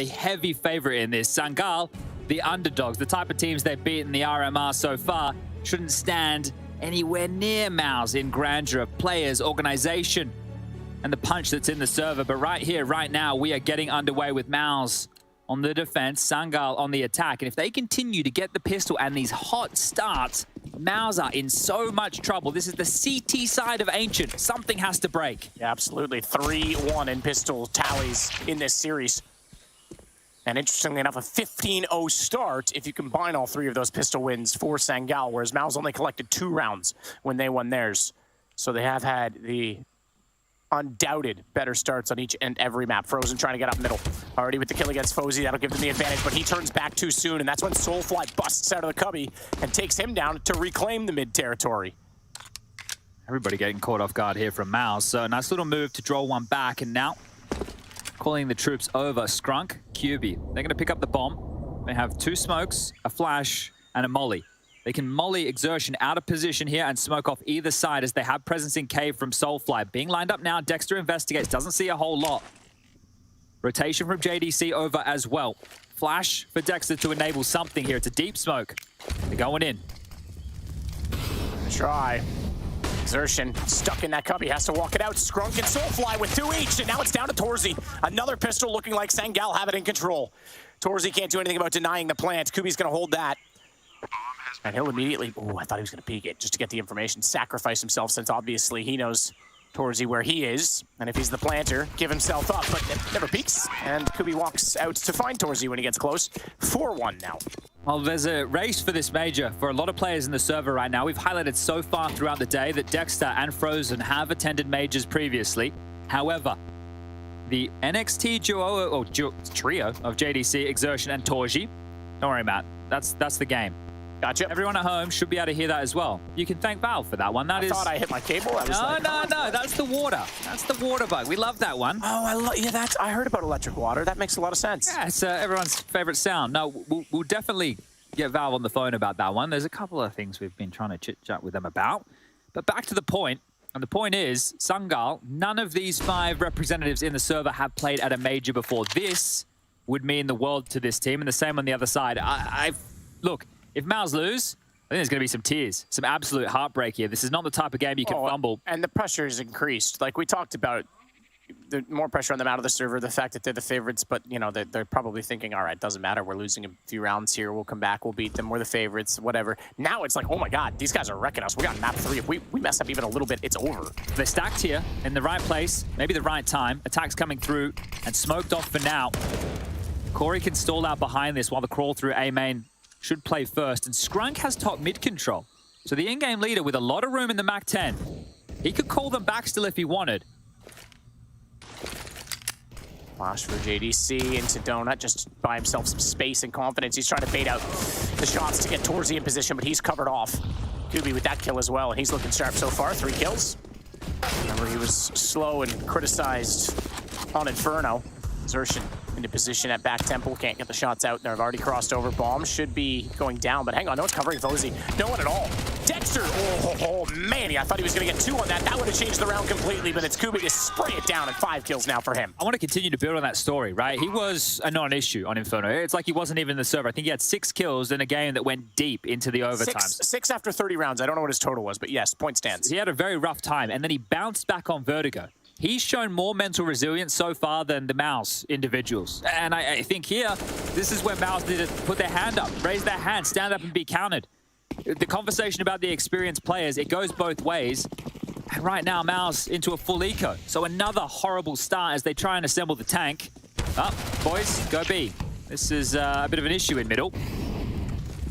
a heavy favorite in this. Sangal, the underdogs, the type of teams they've beaten the RMR so far, shouldn't stand anywhere near MOUZ in grandeur of players, organization, and the punch that's in the server. But right here, right now, we are getting underway with MOUZ on the defense, Sangal on the attack. And if they continue to get the pistol and these hot starts, MOUZ are in so much trouble. This is the CT side of Ancient. Something has to break. Yeah, absolutely. 3-1 in pistol tallies in this series. And interestingly enough, a 15-0 start if you combine all three of those pistol wins for Sangal, whereas MOUZ only collected 2 rounds when they won theirs. So they have had the undoubted better starts on each and every map. Frozen trying to get up middle. Already with the kill against Foze, that'll give them the advantage, but he turns back too soon, and that's when Soulfly busts out of the cubby and takes him down to reclaim the mid territory. Everybody getting caught off guard here from MOUZ. So a nice little move to draw one back, and now calling the troops over. Scrunk, QB. They're going to pick up the bomb. They have 2 smokes, a flash, and a molly. They can molly Exertion out of position here and smoke off either side as they have presence in cave from Soulfly. Being lined up now, Dexter investigates, doesn't see a whole lot. Rotation from JDC over as well. Flash for Dexter to enable something here. It's a deep smoke. They're going in. Try. Exertion stuck in that cubby, has to walk it out. Scrunk and Soulfly with 2 each, and now it's down to Torzi. Another pistol looking like Sangal have it in control. Torzi can't do anything about denying the plant. Kubi's gonna hold that. And he'll immediately, oh, I thought he was gonna peek it just to get the information, sacrifice himself, since obviously he knows Torzi where he is. And if he's the planter, give himself up, but never peeks. And Kubi walks out to find Torzi when he gets close. 4-1 now. Well, there's a race for this major for a lot of players in the server right now. We've highlighted so far throughout the day that Dexter and Frozen have attended majors previously. However, the NXT duo, or trio of JDC, Exertion, and Torji, don't worry, Matt, that's the game. Gotcha. Everyone at home should be able to hear that as well. You can thank Valve for that one. That is. I thought I hit my cable. I was no, that's the water. That's the water bug. We love that one. Oh, I heard about electric water. That makes a lot of sense. Yeah, it's everyone's favorite sound. No, we'll definitely get Valve on the phone about that one. There's a couple of things we've been trying to chit-chat with them about. But back to the point, and the point is, Sangal, none of these 5 representatives in the server have played at a major before. This would mean the world to this team, and the same on the other side. Look, if MOUZ lose, I think there's going to be some tears, some absolute heartbreak here. This is not the type of game you can fumble. And the pressure is increased. Like we talked about, the more pressure on them out of the server, the fact that they're the favorites, but you know, they're probably thinking, all right, doesn't matter. We're losing a few rounds here. We'll come back. We'll beat them. We're the favorites, whatever. Now it's like, oh my God, these guys are wrecking us. We got map 3. If we mess up even a little bit, it's over. They're stacked here in the right place, maybe the right time. Attacks coming through and smoked off for now. Corey can stall out behind this while the crawl through A main should play first, and Scrunk has top mid control. So the in-game leader with a lot of room in the Mac 10. He could call them back still if he wanted. Flash for JDC into Donut, just buy himself some space and confidence. He's trying to bait out the shots to get Torzi in position, but he's covered off. Kubi with that kill as well, and he's looking sharp so far. 3 kills. Remember, he was slow and criticized on Inferno. Exertion into position at back temple, can't get the shots out. They've already crossed over. Bomb should be going down, but hang on, no one's covering Foze. No one at all. Dexter, oh man, I thought he was gonna get 2 on that. That would have changed the round completely, but it's Kubi to spray it down, and 5 kills now for him. I want to continue to build on that story, right? He was a non-issue on Inferno. It's like he wasn't even in the server. I think he had 6 kills in a game that went deep into the overtime. 6 after 30 rounds. I don't know what his total was, but yes, point stands. He had a very rough time, and then he bounced back on Vertigo. He's shown more mental resilience so far than the MOUZ individuals. And I think here, this is where MOUZ need to put their hand up, raise their hand, stand up and be counted. The conversation about the experienced players, it goes both ways. And right now, MOUZ into a full eco. So another horrible start as they try and assemble the tank. Up, boys, go B. This is a bit of an issue in middle.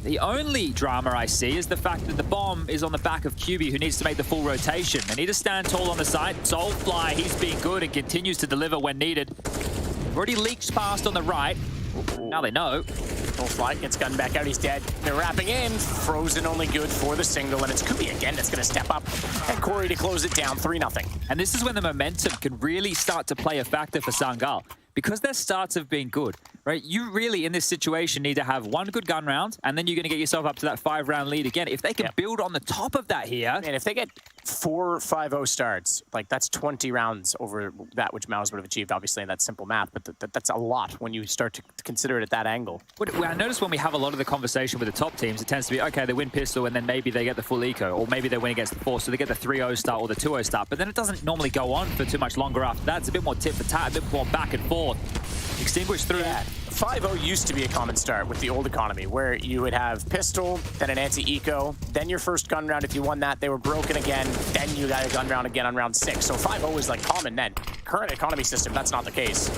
The only drama I see is the fact that the bomb is on the back of QB, who needs to make the full rotation. They need to stand tall on the side. Soulfly, he's been good and continues to deliver when needed. Already leaked past on the right. Now they know. Soulfly gets gunned back out, he's dead. They're wrapping in. Frozen only good for the single, and it's Kubi again that's going to step up. And Corey to close it down, 3-0. And this is when the momentum can really start to play a factor for Sangal. Because their starts have been good, right? You really, in this situation, need to have 1 good gun round, and then you're going to get yourself up to that 5-round lead again. If they can build on the top of that here... And if they get 4 5-0 starts, like that's 20 rounds over that which MOUZ would have achieved, obviously, in that simple math, but that's a lot when you start to consider it at that angle. I notice when we have a lot of the conversation with the top teams, it tends to be, okay, they win pistol and then maybe they get the full eco, or maybe they win against the force, so they get the 3-0 start or the 2-0 start, but then it doesn't normally go on for too much longer after that. It's a bit more tit for tat, a bit more back and forth. Extinguished through. Yeah. 5-0 used to be a common start with the old economy, where you would have pistol, then an ENCE eco, then your first gun round. If you won that, they were broken again, then you got a gun round again on round 6. So 5-0 is like common then. Current economy system, that's not the case.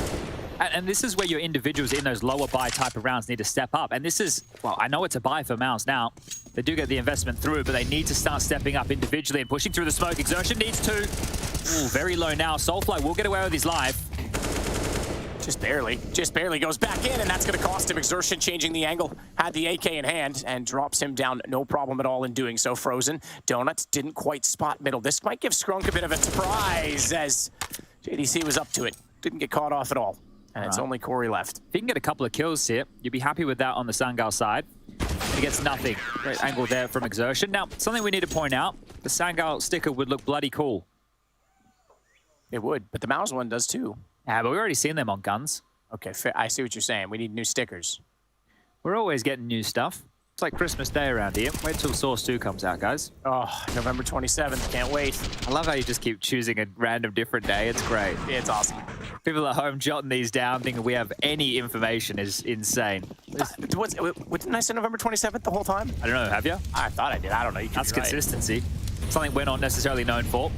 And this is where your individuals in those lower buy type of rounds need to step up. And this is, well, I know it's a buy for MOUZ now. They do get the investment through, but they need to start stepping up individually and pushing through the smoke. Exertion needs to. Ooh, very low now. Soulfly will get away with his life. Just barely goes back in, and that's going to cost him. Exertion changing the angle, had the AK in hand, and drops him down, no problem at all in doing so. Frozen. Donut didn't quite spot middle. This might give Skrunk a bit of a surprise, as JDC was up to it. Didn't get caught off at all, and it's only Corey left. If he can get a couple of kills here, you'd be happy with that on the Sangal side. He gets nothing. Great angle there from Exertion. Now, something we need to point out, the Sangal sticker would look bloody cool. It would, but the MOUZ one does too. Yeah, but we've already seen them on guns. Okay, I see what you're saying. We need new stickers. We're always getting new stuff. It's like Christmas Day around here. Wait till Source 2 comes out, guys. Oh, November 27th. Can't wait. I love how you just keep choosing a random different day. It's great. It's awesome. People at home jotting these down, thinking we have any information is insane. Didn't I say November 27th the whole time? I don't know, have you? I thought I did. I don't know. You That's consistency. Something we're not necessarily known for.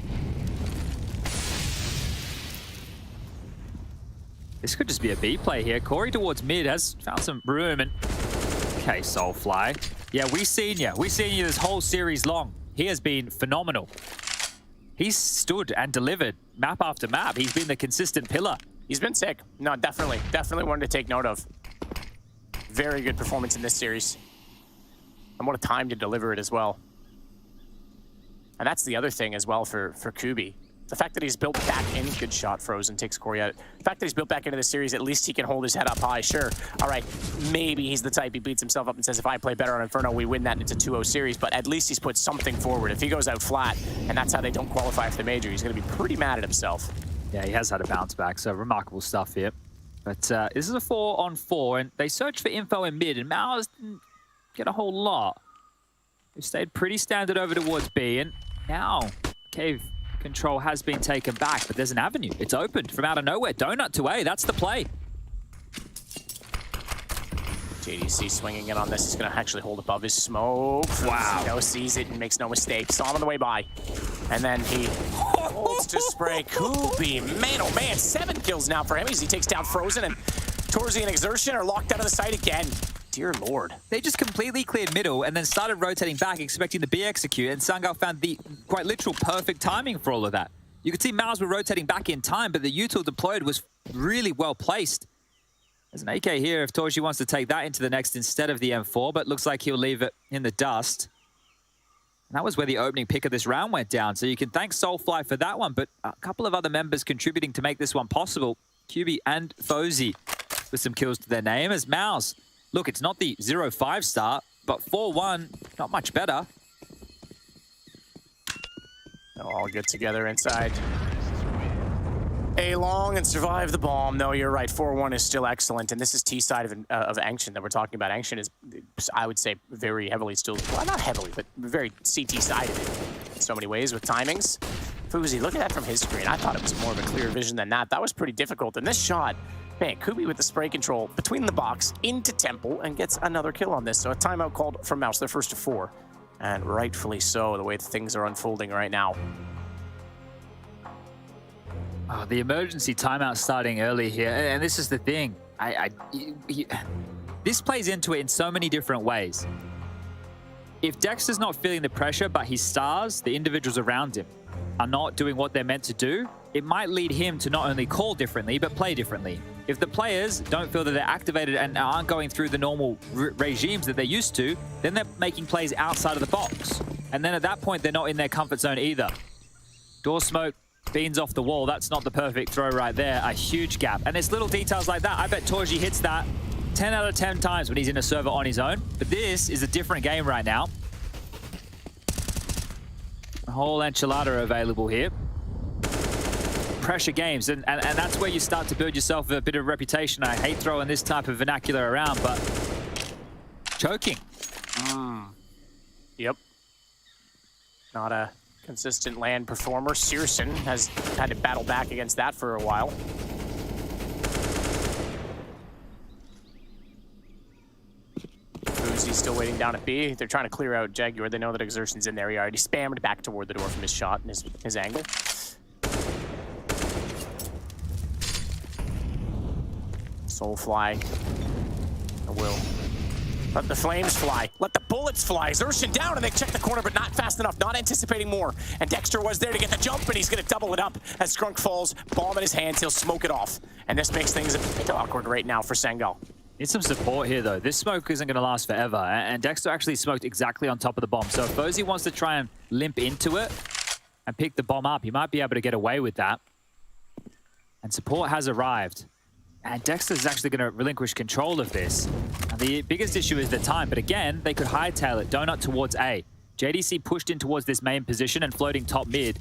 This could just be a B play here. Corey towards mid has found some room and... Okay, Soulfly. Yeah, we've seen you. We've seen you this whole series long. He has been phenomenal. He's stood and delivered map after map. He's been the consistent pillar. He's been sick. No, definitely. Definitely one to take note of. Very good performance in this series. And what a time to deliver it as well. And that's the other thing as well for Kubi. The fact that he's built back in, good shot, Frozen, takes Corey out. The fact that he's built back into the series, at least he can hold his head up high, sure. All right, maybe he's the type, he beats himself up and says, if I play better on Inferno, we win that and it's a 2-0 series, but at least he's put something forward. If he goes out flat, and that's how they don't qualify for the major, he's gonna be pretty mad at himself. Yeah, he has had a bounce back, so remarkable stuff here. But this is a 4-on-4, and they search for info in mid, and MOUZ didn't get a whole lot. They stayed pretty standard over towards B, and now Cave control has been taken back, but there's an avenue. It's opened from out of nowhere. Donut to A, that's the play. JDC swinging in on this. He's going to actually hold above his smoke. Wow. You know, sees it and makes no mistake. Saw him on the way by. And then he holds to spray. Kubi, man, oh man, 7 kills now for him as he takes down Frozen, and Torzi and Exertion are locked out of the site again. Dear Lord. They just completely cleared middle and then started rotating back, expecting the B execute, and Sangal found the quite literal perfect timing for all of that. You could see MOUZ were rotating back in time, but the util deployed was really well placed. There's an AK here if Torji wants to take that into the next instead of the M4, but looks like he'll leave it in the dust. And that was where the opening pick of this round went down, so you can thank Soulfly for that one, but a couple of other members contributing to make this one possible. QB and Foze with some kills to their name as MOUZ. Look, it's not the 0-5 start, but 4-1, not much better. They'll all get together inside. A long and survive the bomb. No, you're right. 4-1 is still excellent, and this is T side of Ancient that we're talking about. Ancient is, I would say, very heavily still, well, not heavily, but very CT-sided in so many ways with timings. Fuzi, look at that from his screen. I thought it was more of a clear vision than that. That was pretty difficult, and this shot, man, Kubi with the spray control between the box into Temple and gets another kill on this. So a timeout called from MOUZ, their first to 4. And rightfully so, the way things are unfolding right now. Oh, the emergency timeout starting early here. And this is the thing. This plays into it in so many different ways. If Dexter's not feeling the pressure, but his stars, the individuals around him, are not doing what they're meant to do, it might lead him to not only call differently, but play differently. If the players don't feel that they're activated and aren't going through the normal regimes that they're used to, then they're making plays outside of the box. And then at that point, they're not in their comfort zone either. Door smoke, beans off the wall. That's not the perfect throw right there. A huge gap. And it's little details like that. I bet Torji hits that 10 out of 10 times when he's in a server on his own. But this is a different game right now. whole enchilada available here. Pressure games, and that's where you start to build yourself a bit of reputation. I hate throwing this type of vernacular around, but choking. Yep. Not a consistent land performer. Searson has had to battle back against that for a while. Fuzi's still waiting down at B. They're trying to clear out Jaguar. They know that Exertion's in there. He already spammed back toward the door from his shot and his angle. Soulfly will let the flames fly. Let the bullets fly. Exertion down, and they check the corner, but not fast enough, not anticipating more. And Dexter was there to get the jump, and he's going to double it up as Skrunk falls. Bomb in his hands, he'll smoke it off. And this makes things a bit awkward right now for Sangal. Need some support here, though. This smoke isn't going to last forever, and Dexter actually smoked exactly on top of the bomb. So if Faze wants to try and limp into it and pick the bomb up, he might be able to get away with that. And support has arrived. And Dexter's actually going to relinquish control of this. And the biggest issue is the time, but again, they could hightail it, donut towards A. JDC pushed in towards this main position and floating top mid.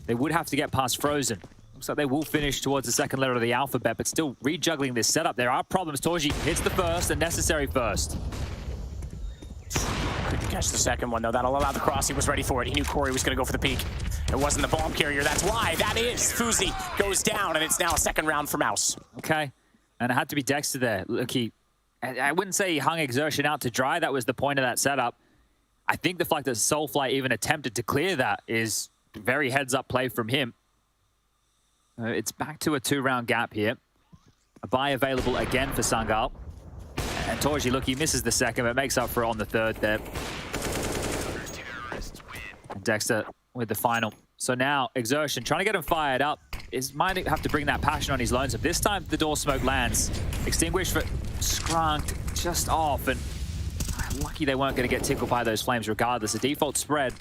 They would have to get past Frozen. Looks like they will finish towards the second letter of the alphabet, but still rejuggling this setup. There are problems. Torji hits the first, a necessary first. Couldn't catch the second one, though. That'll allow the cross. He was ready for it. He knew Corey was going to go for the peak. It wasn't the bomb carrier. That's why. That is. Fuzi goes down, and it's now a second round for MOUZ. Okay. And it had to be Dexter there. Look, I wouldn't say he hung Exertion out to dry. That was the point of that setup. I think the fact that Soulfly even attempted to clear that is very heads-up play from him. It's back to a 2-round gap here. A buy available again for Sangal. And Torji, look, he misses the second, but makes up for it on the third there. And Dexter with the final. So now, Exertion, trying to get him fired up, might have to bring that passion on his lonesome. This time, the door smoke lands. Extinguished for Skrunk, just off. And lucky they weren't going to get tickled by those flames regardless. The default spread.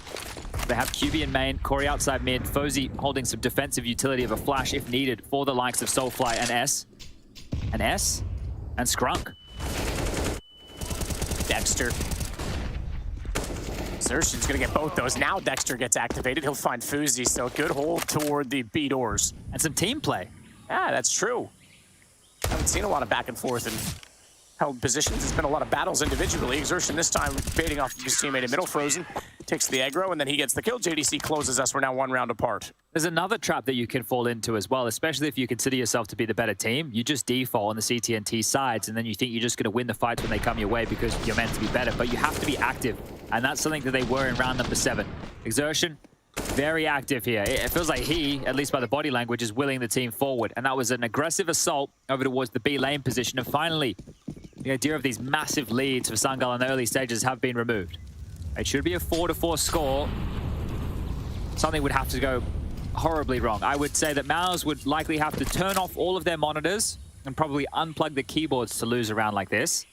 They have QB in main, Corey outside mid, Faze holding some defensive utility of a flash if needed for the likes of Soulfly and S. And S. And Skrunk. Dexter. Exertion's going to get both those. Now Dexter gets activated. He'll find Fuzi, so good hold toward the B doors. And some team play. Yeah, that's true. I haven't seen a lot of back and forth and held positions. There's been a lot of battles individually. Exertion this time baiting off of his teammate in middle. Frozen takes the aggro, and then he gets the kill. JDC closes us. We're now 1 round apart. There's another trap that you can fall into as well, especially if you consider yourself to be the better team. You just default on the CT&T sides, and then you think you're just going to win the fights when they come your way because you're meant to be better. But you have to be active, and that's something that they were in round number 7. Exertion, very active here. It feels like he, at least by the body language, is willing the team forward. And that was an aggressive assault over towards the B lane position. And finally, the idea of these massive leads for Sangal in the early stages have been removed. It should be a 4-4 score. Something would have to go horribly wrong. I would say that MOUZ would likely have to turn off all of their monitors and probably unplug the keyboards to lose a round like this.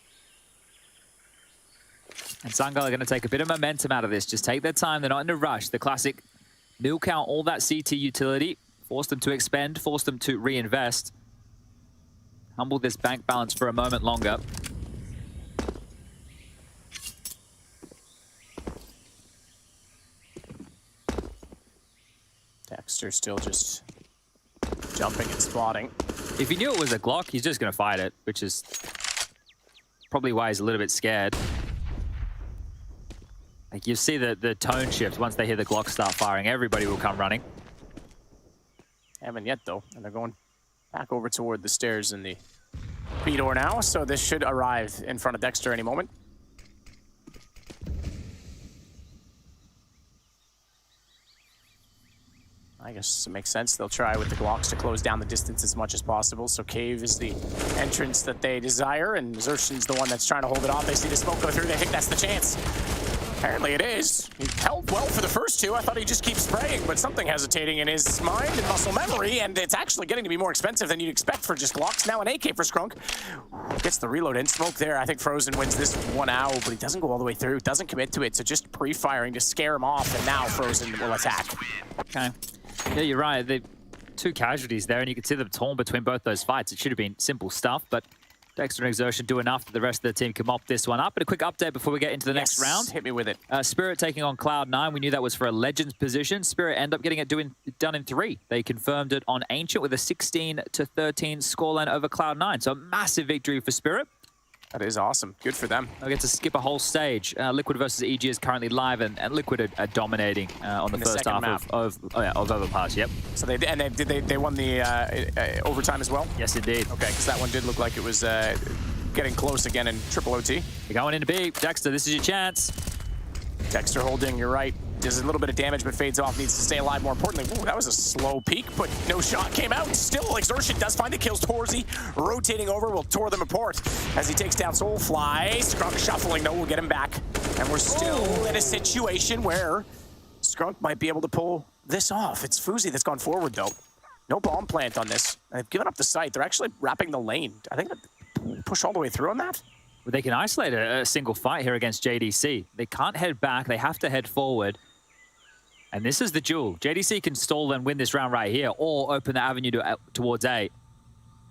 And Sangal are going to take a bit of momentum out of this. Just take their time. They're not in a rush. The classic milk out all that CT utility. Force them to expend. Force them to reinvest. Humble this bank balance for a moment longer. Dexter still just jumping and spotting. If he knew it was a Glock, he's just going to fight it, which is probably why he's a little bit scared. Like, you see the tone shift once they hear the Glock start firing. Everybody will come running. Haven't yet, though. And they're going back over toward the stairs in the B door now, so this should arrive in front of Dexter any moment. I guess it makes sense. They'll try with the Glocks to close down the distance as much as possible. So Cave is the entrance that they desire, and Xertion's the one that's trying to hold it off. They see the smoke go through. They think that's the chance. Apparently it is. He held well for the first two. I thought he'd just keep spraying, but something hesitating in his mind and muscle memory, and it's actually getting to be more expensive than you'd expect for just Glocks. Now an AK for Skrunk. Gets the reload in. Smoke there. I think Frozen wins this one out, but he doesn't go all the way through. Doesn't commit to it, so just pre-firing to scare him off, and now Frozen will attack. Okay. Yeah, you're right. They two casualties there, and you could see them torn between both those fights. It should have been simple stuff, but Dexter and Exertion do enough that the rest of the team can mop this one up. But a quick update before we get into the next round. Hit me with it. Spirit taking on Cloud9. We knew that was for a Legends position. Spirit end up getting it done in 3. They confirmed it on Ancient with a 16-13 scoreline over Cloud9. So a massive victory for Spirit. That is awesome. Good for them. They'll get to skip a whole stage. Liquid versus EG is currently live, and Liquid are dominating on the first half of Overpass. Yep. So they won the overtime as well? Yes, indeed. Okay, because that one did look like it was getting close again in triple OT. You're going into B. Dexter, this is your chance. Dexter holding, you're right. Does a little bit of damage, but fades off, needs to stay alive. More importantly, ooh, that was a slow peak, but no shot came out. Still, Exertion does find the kills. Torzi rotating over will tore them apart as he takes down Soulfly. Skunk shuffling, though, will get him back. And we're still in a situation where Skunk might be able to pull this off. It's Fuzi that's gone forward, though. No bomb plant on this. They've given up the site. They're actually wrapping the lane. I think they push all the way through on that. Well, they can isolate a single fight here against JDC. They can't head back. They have to head forward. And this is the duel. JDC can stall and win this round right here, or open the avenue towards A.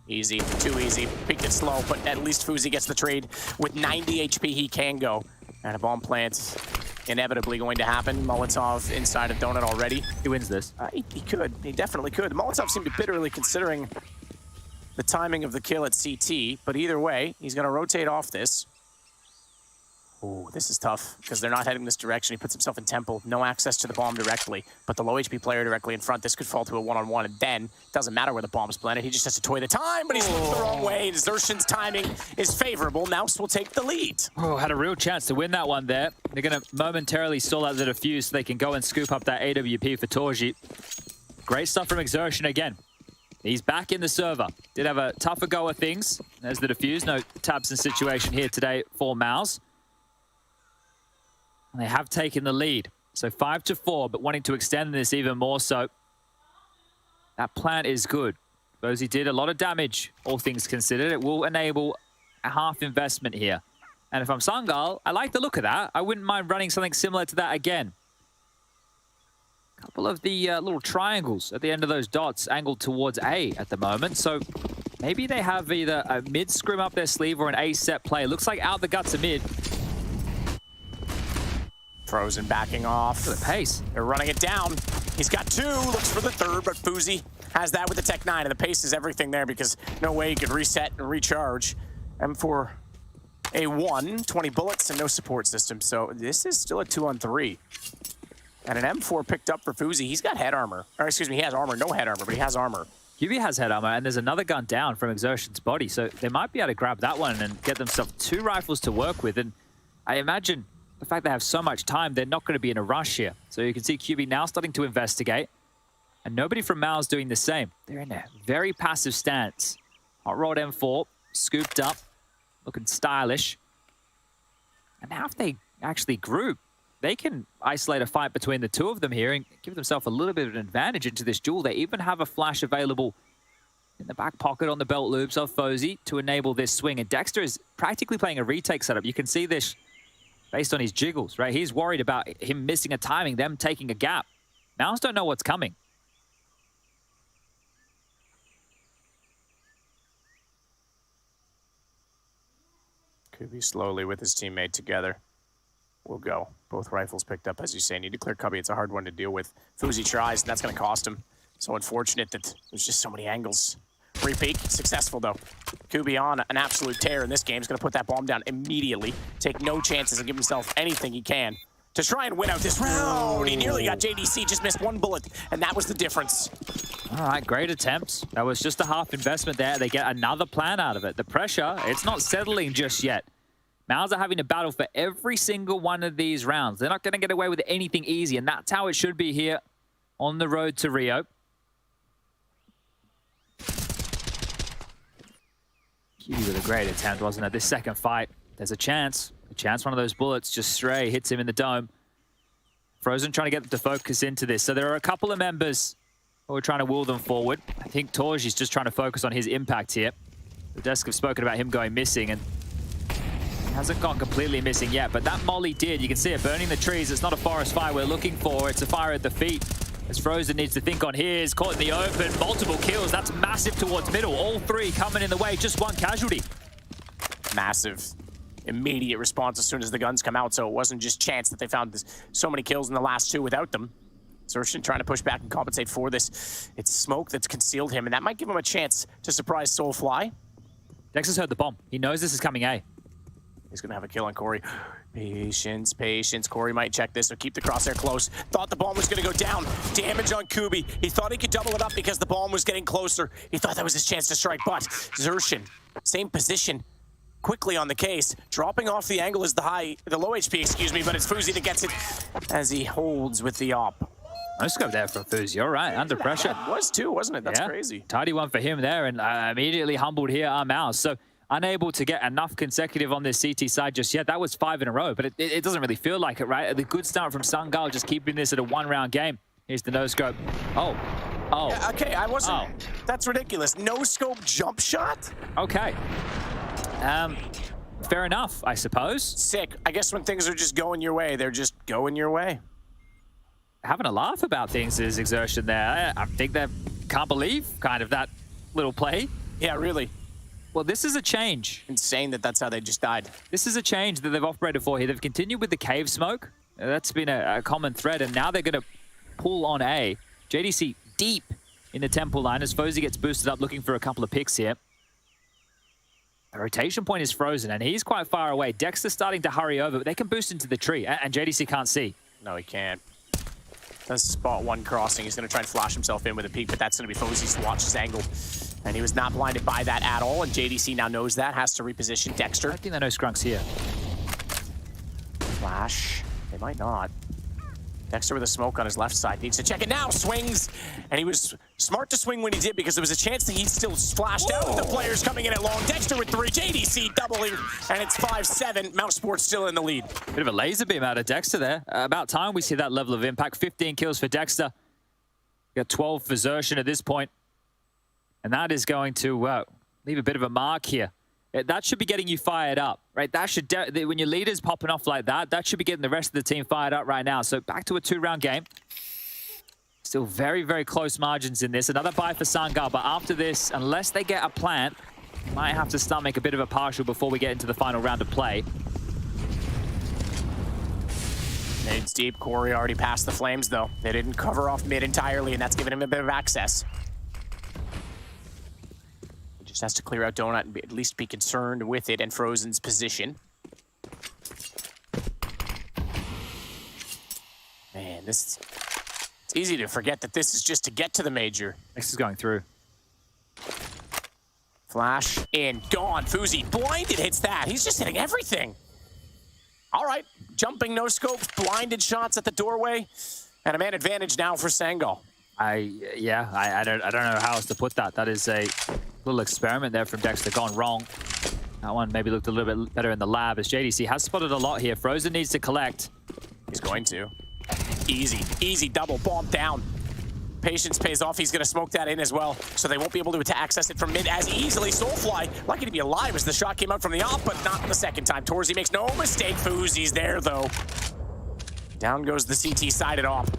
Easy, too easy. Peaked it slow, but at least Fuzi gets the trade. With 90 HP, he can go. And a bomb plant inevitably going to happen. Molotov inside of Donut already. He wins this. He could. He definitely could. Molotov seemed to be bitterly considering the timing of the kill at CT, but either way, he's going to rotate off this. Ooh, this is tough, because they're not heading this direction. He puts himself in Temple, no access to the bomb directly, but the low HP player directly in front. This could fall to a one-on-one, and then, it doesn't matter where the bomb's planted. He just has to toy the time, but he's looked the wrong way. Exertion's timing is favorable. MOUZ will take the lead. Oh, had a real chance to win that one there. They're going to momentarily stall out the defuse so they can go and scoop up that AWP for Torji. Great stuff from Exertion again. He's back in the server. Did have a tougher go of things. There's the defuse. No Tabson situation here today for MOUZ. And they have taken the lead. So 5-4, but wanting to extend this even more so. That plant is good. Rosie did a lot of damage, all things considered. It will enable a half investment here. And if I'm Sangal, I like the look of that. I wouldn't mind running something similar to that again. A couple of the little triangles at the end of those dots angled towards A at the moment. So maybe they have either a mid scrim up their sleeve or an A set play. Looks like out the guts of mid. Frozen backing off. Look at the pace. They're running it down. He's got 2, looks for the 3rd, but Fuzi has that with the Tech 9, and the pace is everything there because no way he could reset and recharge. M4 A1, 20 bullets and no support system, so this is still a 2-on-3. And an M4 picked up for Fuzi. He's got head armor. Or excuse me, he has armor, no head armor, but he has armor. QB has head armor, and there's another gun down from Exertion's body, so they might be able to grab that one and get themselves 2 rifles to work with. And I imagine the fact they have so much time, they're not going to be in a rush here. So you can see QB now starting to investigate, and nobody from MOUZ doing the same. They're in a very passive stance. Hot Rod M4, scooped up, looking stylish. And now if they actually group, they can isolate a fight between the 2 of them here and give themselves a little bit of an advantage into this duel. They even have a flash available in the back pocket on the belt loops of Fozy to enable this swing. And Dexter is practically playing a retake setup. You can see this based on his jiggles, right? He's worried about him missing a timing, them taking a gap. MOUZ don't know what's coming. Kubi slowly with his teammate together. We'll go. Both rifles picked up, as you say. Need to clear Cubby. It's a hard one to deal with. Fuzi tries, and that's going to cost him. So unfortunate that there's just so many angles. Repeat, successful though. Kubi on an absolute tear in this game. He's going to put that bomb down immediately. Take no chances and give himself anything he can to try and win out this round. He nearly got JDC, just missed 1 bullet, and that was the difference. All right, great attempts. That was just a half investment there. They get another plan out of it. The pressure, it's not settling just yet. MOUZ are having to battle for every single one of these rounds. They're not going to get away with anything easy, and that's how it should be here on the road to Rio. QB with a great attempt, wasn't it? This second fight, there's a chance. A chance one of those bullets just stray, hits him in the dome. Frozen trying to get them to focus into this. So there are a couple of members who are trying to will them forward. I think Torj is just trying to focus on his impact here. The desk have spoken about him going missing, and he hasn't gone completely missing yet, but that molly did. You can see it burning the trees. It's not a forest fire we're looking for. It's a fire at the feet. As Frozen needs to think on his, caught in the open, multiple kills. That's massive towards middle. All 3 coming in the way, just 1 casualty. massive immediate response as soon as the guns come out, so it wasn't just chance that they found so many kills in the last two without them. Xerxin trying to push back and compensate for this. It's smoke that's concealed him, and that might give him a chance to surprise Soulfly. Dexter's heard the bomb. He knows this is coming A. He's going to have a kill on Corey. Patience, patience. Corey might check this, so keep the crosshair close. Thought the bomb was going to go down. Damage on Kubi. He thought he could double it up because the bomb was getting closer. He thought that was his chance to strike, but Xerxin, same position, quickly on the case. Dropping off the angle is the low HP, excuse me, but it's Fuzi that gets it as he holds with the op. No scope there for Fuzi. You're right, under pressure. It was too, wasn't it? That's crazy. Tidy one for him there, and immediately humbled here are MOUZ. So unable to get enough consecutive on this CT side just yet. That was 5 in a row, but it doesn't really feel like it, right? The good start from Sangal, just keeping this at a one-round game. Here's the no-scope. Oh. Yeah, okay, I wasn't... That's ridiculous. No-scope jump shot? Okay. Fair enough, I suppose. Sick. I guess when things are just going your way, they're just going your way. Having a laugh about things is Exertion there. I think they can't believe kind of that little play. Yeah, really. Well, this is a change. Insane that that's how they just died. This is a change that they've operated for here. They've continued with the cave smoke. That's been a common thread, and now they're going to pull on A. JDC deep in the temple line as Foze gets boosted up, looking for a couple of picks here. The rotation point is frozen, and he's quite far away. Dexter's starting to hurry over, but they can boost into the tree, and JDC can't see. No, he can't. Does spot one crossing. He's going to try and flash himself in with a peek, but that's going to be Foze's to watch his angle. And he was not blinded by that at all, and JDC now knows that, has to reposition Dexter. I think they know Skrunk's here. Flash. They might not. Dexter with a smoke on his left side. Needs to check it now. Swings. And he was smart to swing when he did because there was a chance that he still splashed out with the players coming in at long. Dexter with 3. JDC doubling. And it's 5-7. MOUZ Sports still in the lead. Bit of a laser beam out of Dexter there. About time we see that level of impact. 15 kills for Dexter. Got 12 for Xerxin at this point. And that is going to leave a bit of a mark here. That should be getting you fired up, right? That should, when your leader's popping off like that, that should be getting the rest of the team fired up right now. So back to a 2-round game. Still very, very close margins in this. Another buy for Sangal, but after this, unless they get a plant, might have to stomach a bit of a partial before we get into the final round of play. Nades deep. Corey already passed the flames, though. They didn't cover off mid entirely, and that's given him a bit of access. Just has to clear out Donut and at least be concerned with it and Frozen's position. Man, it's easy to forget that this is just to get to the major. Next is going through. Flash in, gone. Fuzi blinded hits that. He's just hitting everything. All right, jumping no scopes, blinded shots at the doorway, and a man advantage now for Sangal. I don't know how else to put that. That is a little experiment there from Dexter gone wrong. That one maybe looked a little bit better in the lab as JDC has spotted a lot here. Frozen needs to collect. He's going to. Easy double bomb down. Patience pays off. He's going to smoke that in as well, so they won't be able to access it from mid as easily. Soulfly, lucky to be alive as the shot came out from the off, but not the second time. Torzi makes no mistake. Fuzi's there, though. Down goes the CT side at off.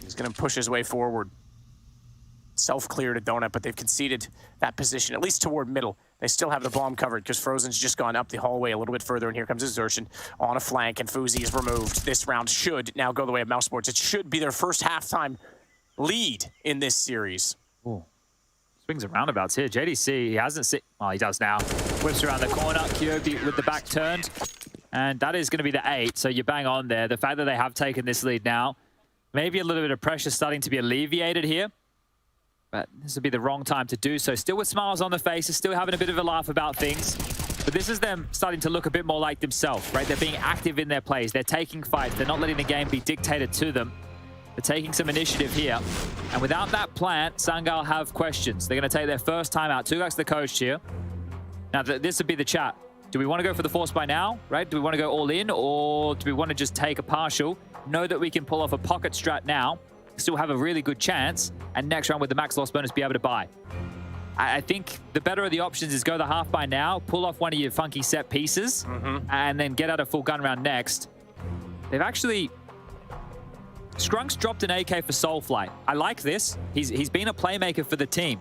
He's going to push his way forward. Self-cleared a Donut, but they've conceded that position, at least toward middle. They still have the bomb covered because Frozen's just gone up the hallway a little bit further, and here comes Exertion on a flank, and Fuzi is removed. This round should now go the way of MOUZ Sports. It should be their first halftime lead in this series. Ooh. Swings and roundabouts here. JDC, he hasn't seen... Oh, he does now. Whips around the corner. Kyobi with the back turned. And that is going to be the 8, so you bang on there. The fact that they have taken this lead now, maybe a little bit of pressure starting to be alleviated here. But this would be the wrong time to do so. Still with smiles on the faces, still having a bit of a laugh about things. But this is them starting to look a bit more like themselves, right? They're being active in their plays. They're taking fights. They're not letting the game be dictated to them. They're taking some initiative here. And without that plant, Sangal have questions. They're going to take their first time out. Tugak's the coach here. Now, this would be the chat. Do we want to go for the force by now, right? Do we want to go all in, or do we want to just take a partial? Know that we can pull off a pocket strat now, still have a really good chance, and next round with the max loss bonus be able to buy. I think the better of the options is go the half by now, pull off one of your funky set pieces, and then get out a full gun round next. They've actually Skrunk's dropped an AK for Soulflight. I like this. He's been a playmaker for the team.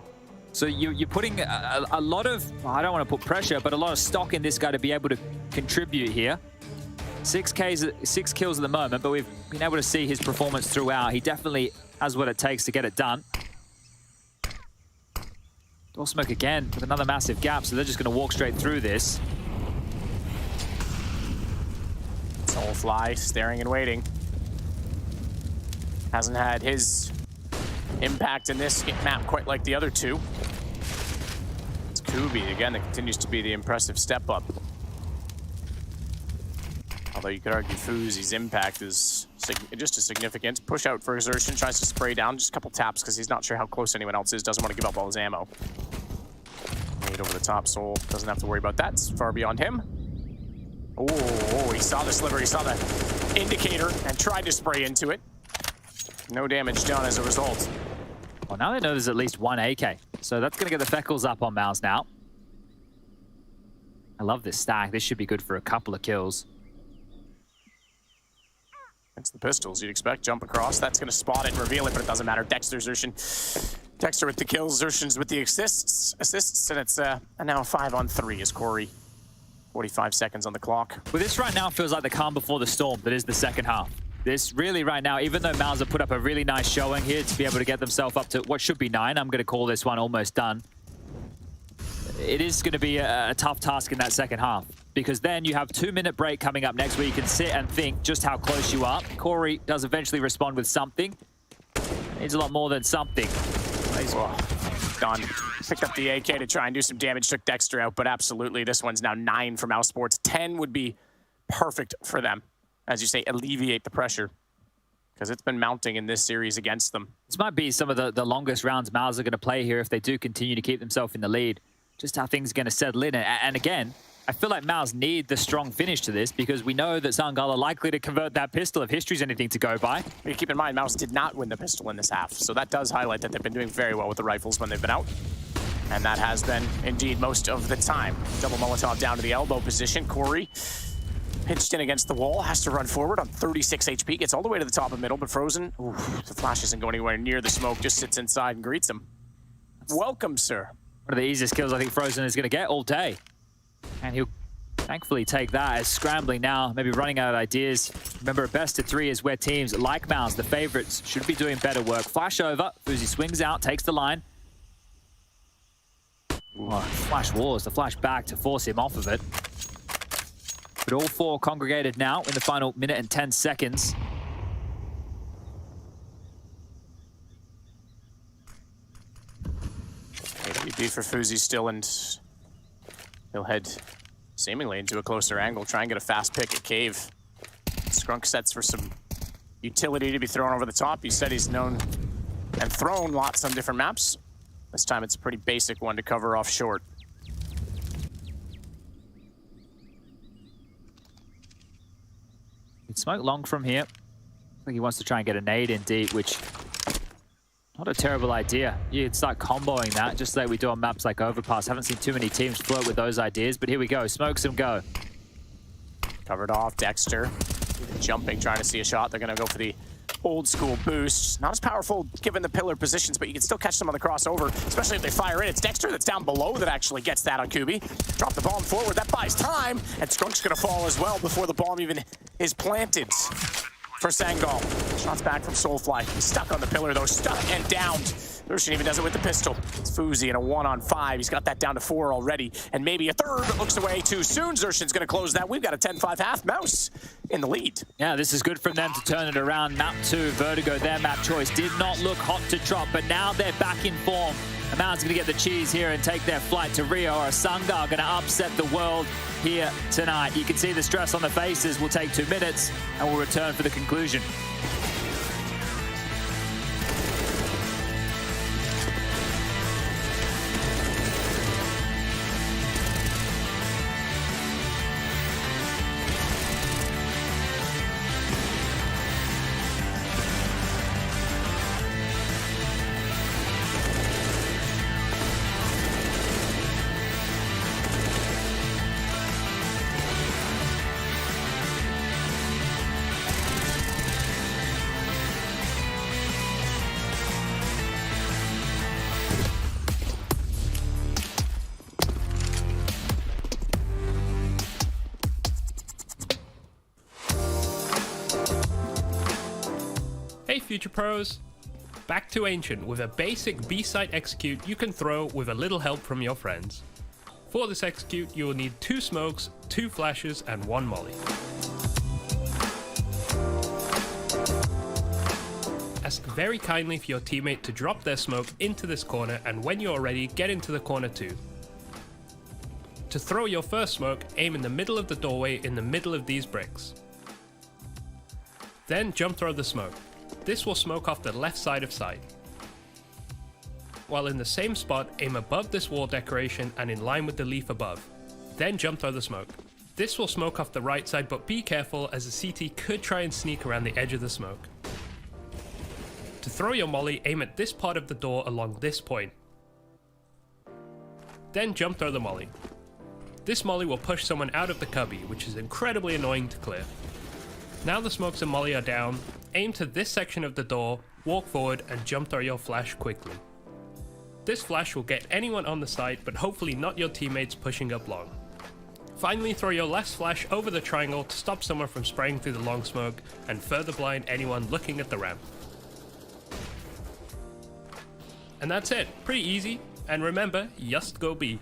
So you're putting a lot of, I don't want to put pressure, but a lot of stock in this guy to be able to contribute here. 6 kills at the moment, but we've been able to see his performance throughout. He definitely has what it takes to get it done. Door smoke again with another massive gap, so they're just going to walk straight through this. Soulfly staring and waiting. Hasn't had his impact in this map quite like the other two. It's Kubi, again, that continues to be the impressive step up. Although you could argue Fuzi's impact is just as significant. Push out for exertion, tries to spray down, just a couple taps because he's not sure how close anyone else is, doesn't want to give up all his ammo. Made over the top, Soul doesn't have to worry about that, it's far beyond him. Oh, he saw the sliver, he saw the indicator and tried to spray into it. No damage done as a result. Well, now they know there's at least one AK. So that's going to get the Feckles up on MOUZ now. I love this stack. This should be good for a couple of kills. It's the pistols you'd expect. Jump across. That's going to spot it and reveal it, but it doesn't matter. Dexter Xertion. Dexter with the kills, Xertion's with the assists, and it's now 5-on-3 as Corey. 45 seconds on the clock. Well, this right now feels like the calm before the storm that is the second half. This really right now, even though MOUZ have put up a really nice showing here to be able to get themselves up to what should be 9, I'm going to call this one almost done. It is going to be a tough task in that second half, because then you have 2-minute break coming up next where you can sit and think just how close you are. Corey does eventually respond with something. Needs a lot more than something. He's done. Picked up the AK to try and do some damage, took Dexter out, but absolutely, this one's now 9 for MOUZ Sports. 10 would be perfect for them. As you say, alleviate the pressure, because it's been mounting in this series against them. This might be some of the longest rounds MOUZ are going to play here if they do continue to keep themselves in the lead. Just how things are going to settle in. And again, I feel like MOUZ need the strong finish to this, because we know that Sangal are likely to convert that pistol if history's anything to go by. But keep in mind, MOUZ did not win the pistol in this half, so that does highlight that they've been doing very well with the rifles when they've been out. And that has been, indeed, most of the time. Double Molotov down to the elbow position. Corey pitched in against the wall, has to run forward on 36 HP, gets all the way to the top of middle, but Frozen, ooh, the flash isn't going anywhere near the smoke, just sits inside and greets him. Welcome, sir. One of the easiest kills I think Frozen is going to get all day. And he'll thankfully take that as scrambling now, maybe running out of ideas. Remember, a best of 3 is where teams like MOUZ, the favorites, should be doing better work. Flash over, Fuzi swings out, takes the line. Oh, flash wars, the flash back to force him off of it. But all 4 congregated now in the final minute and 10 seconds. AWP for Fuzi still, and he'll head seemingly into a closer angle, try and get a fast pick at Cave. Skrunk sets for some utility to be thrown over the top. He said he's known and thrown lots on different maps. This time it's a pretty basic one to cover off short. He'd smoke long from here. I think he wants to try and get a nade in deep, which not a terrible idea. You'd start comboing that, just like we do on maps like Overpass. Haven't seen too many teams float with those ideas, but here we go. Smokes him, go. Covered off, Dexter. Jumping, trying to see a shot. They're going to go for the old school boost. Not as powerful given the pillar positions, but you can still catch them on the crossover, especially if they fire in. It's Dexter that's down below that actually gets that on Kubi. Drop the bomb forward, that buys time, and Skrunk's going to fall as well before the bomb even is planted for Sangal. Shots back from Soulfly. He's stuck on the pillar though, stuck and downed. Xertion even does it with the pistol. It's Fuzi in a 1-on-5. He's got that down to 4 already, and maybe a third, but looks away too soon. Xertion's going to close that. We've got a 10-5 half. MOUZ in the lead. Yeah, this is good from them to turn it around. Map 2, Vertigo, their map choice, did not look hot to trot, but now they're back in form. And MOUZ going to get the cheese here and take their flight to Rio, or Sangal going to upset the world here tonight. You can see the stress on the faces. Will take 2 minutes, and we'll return for the conclusion. future pros? Back to Ancient with a basic B-site execute you can throw with a little help from your friends. For this execute, you will need 2 smokes, 2 flashes, and 1 molly. Ask very kindly for your teammate to drop their smoke into this corner, and when you are ready, get into the corner too. To throw your first smoke, aim in the middle of the doorway in the middle of these bricks. Then jump throw the smoke. This will smoke off the left side of site. While in the same spot, aim above this wall decoration and in line with the leaf above. Then jump throw the smoke. This will smoke off the right side, but be careful as the CT could try and sneak around the edge of the smoke. To throw your molly, aim at this part of the door along this point. Then jump throw the molly. This molly will push someone out of the cubby, which is incredibly annoying to clear. Now the smokes and molly are down, aim to this section of the door, walk forward and jump throw your flash quickly. This flash will get anyone on the site, but hopefully not your teammates pushing up long. Finally, throw your last flash over the triangle to stop someone from spraying through the long smoke and further blind anyone looking at the ramp. And that's it, pretty easy, and remember, just go B.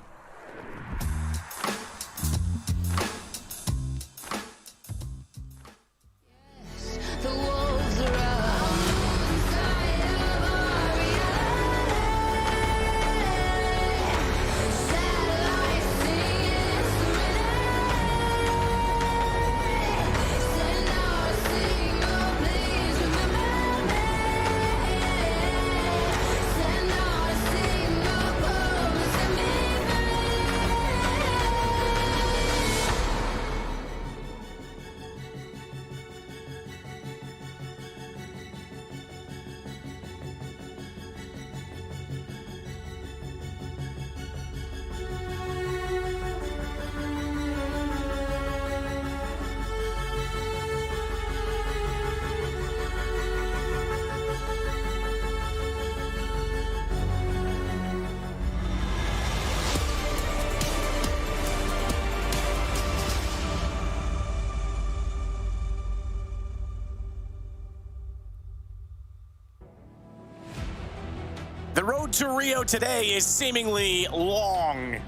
The road to Rio today is seemingly long,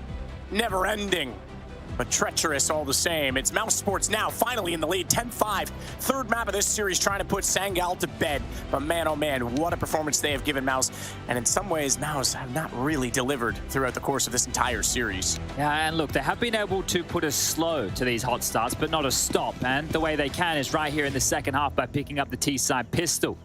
never-ending, but treacherous all the same. It's MOUZ Sports now finally in the lead, 10-5. Third map of this series trying to put Sangal to bed. But man, oh man, what a performance they have given MOUZ. And in some ways, MOUZ have not really delivered throughout the course of this entire series. Yeah, and look, they have been able to put a slow to these hot starts, but not a stop. And the way they can is right here in the second half by picking up the T-side pistol.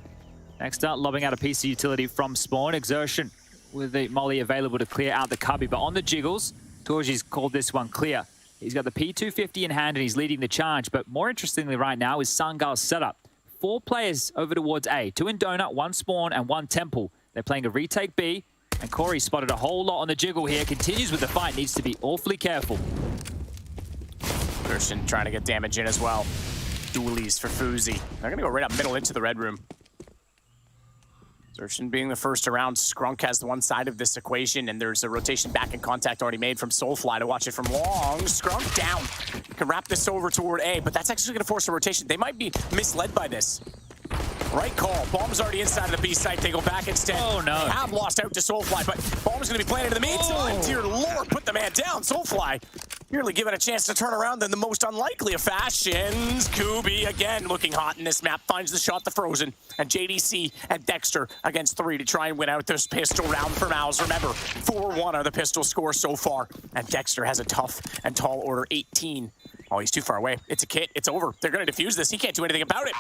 Next up, lobbing out a piece of utility from spawn. Exertion with the molly available to clear out the cubby. But on the jiggles, Torji's called this one clear. He's got the P250 in hand and he's leading the charge. But more interestingly right now is Sangal's setup. 4 players over towards A. 2 in Donut, 1 spawn, and 1 temple. They're playing a retake B. And Corey spotted a whole lot on the jiggle here. Continues with the fight. Needs to be awfully careful. Gerson trying to get damage in as well. Dualies for Fuze. They're going to go right up middle into the red room. Gerson being the first around. Skrunk has the one side of this equation, and there's a rotation back in contact already made from Soulfly to watch it from long. Skrunk down. Can wrap this over toward A, but that's actually going to force a rotation. They might be misled by this. Right call. Bomb's already inside of the B site. They go back instead. Oh, no. They have lost out to Soulfly, but Bomb's going to be planted in the meantime. Oh. Dear Lord, put the man down. Soulfly nearly given a chance to turn around in the most unlikely of fashions. Kubi again looking hot in this map. Finds the shot to Frozen. And JDC and Dexter against 3 to try and win out this pistol round for MOUZ. Remember, 4-1 are the pistol scores so far. And Dexter has a tough and tall order 18. Oh, he's too far away. It's a kit. It's over. They're going to defuse this. He can't do anything about it.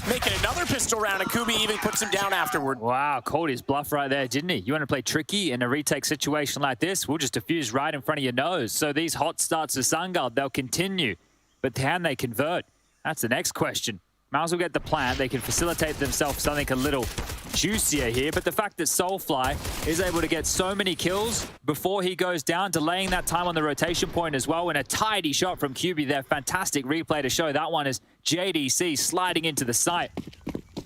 Making another pistol round, and Kubi even puts him down afterward. Wow, called his bluff right there, didn't he? You want to play tricky in a retake situation like this? We'll just defuse right in front of your nose. So these hot starts of Sangal, they'll continue. But can they convert? That's the next question. MOUZ will get the plant. They can facilitate themselves something a little juicier here. But the fact that Soulfly is able to get so many kills before he goes down, delaying that time on the rotation point as well, and a tidy shot from QB there. Fantastic replay to show that one is JDC sliding into the site.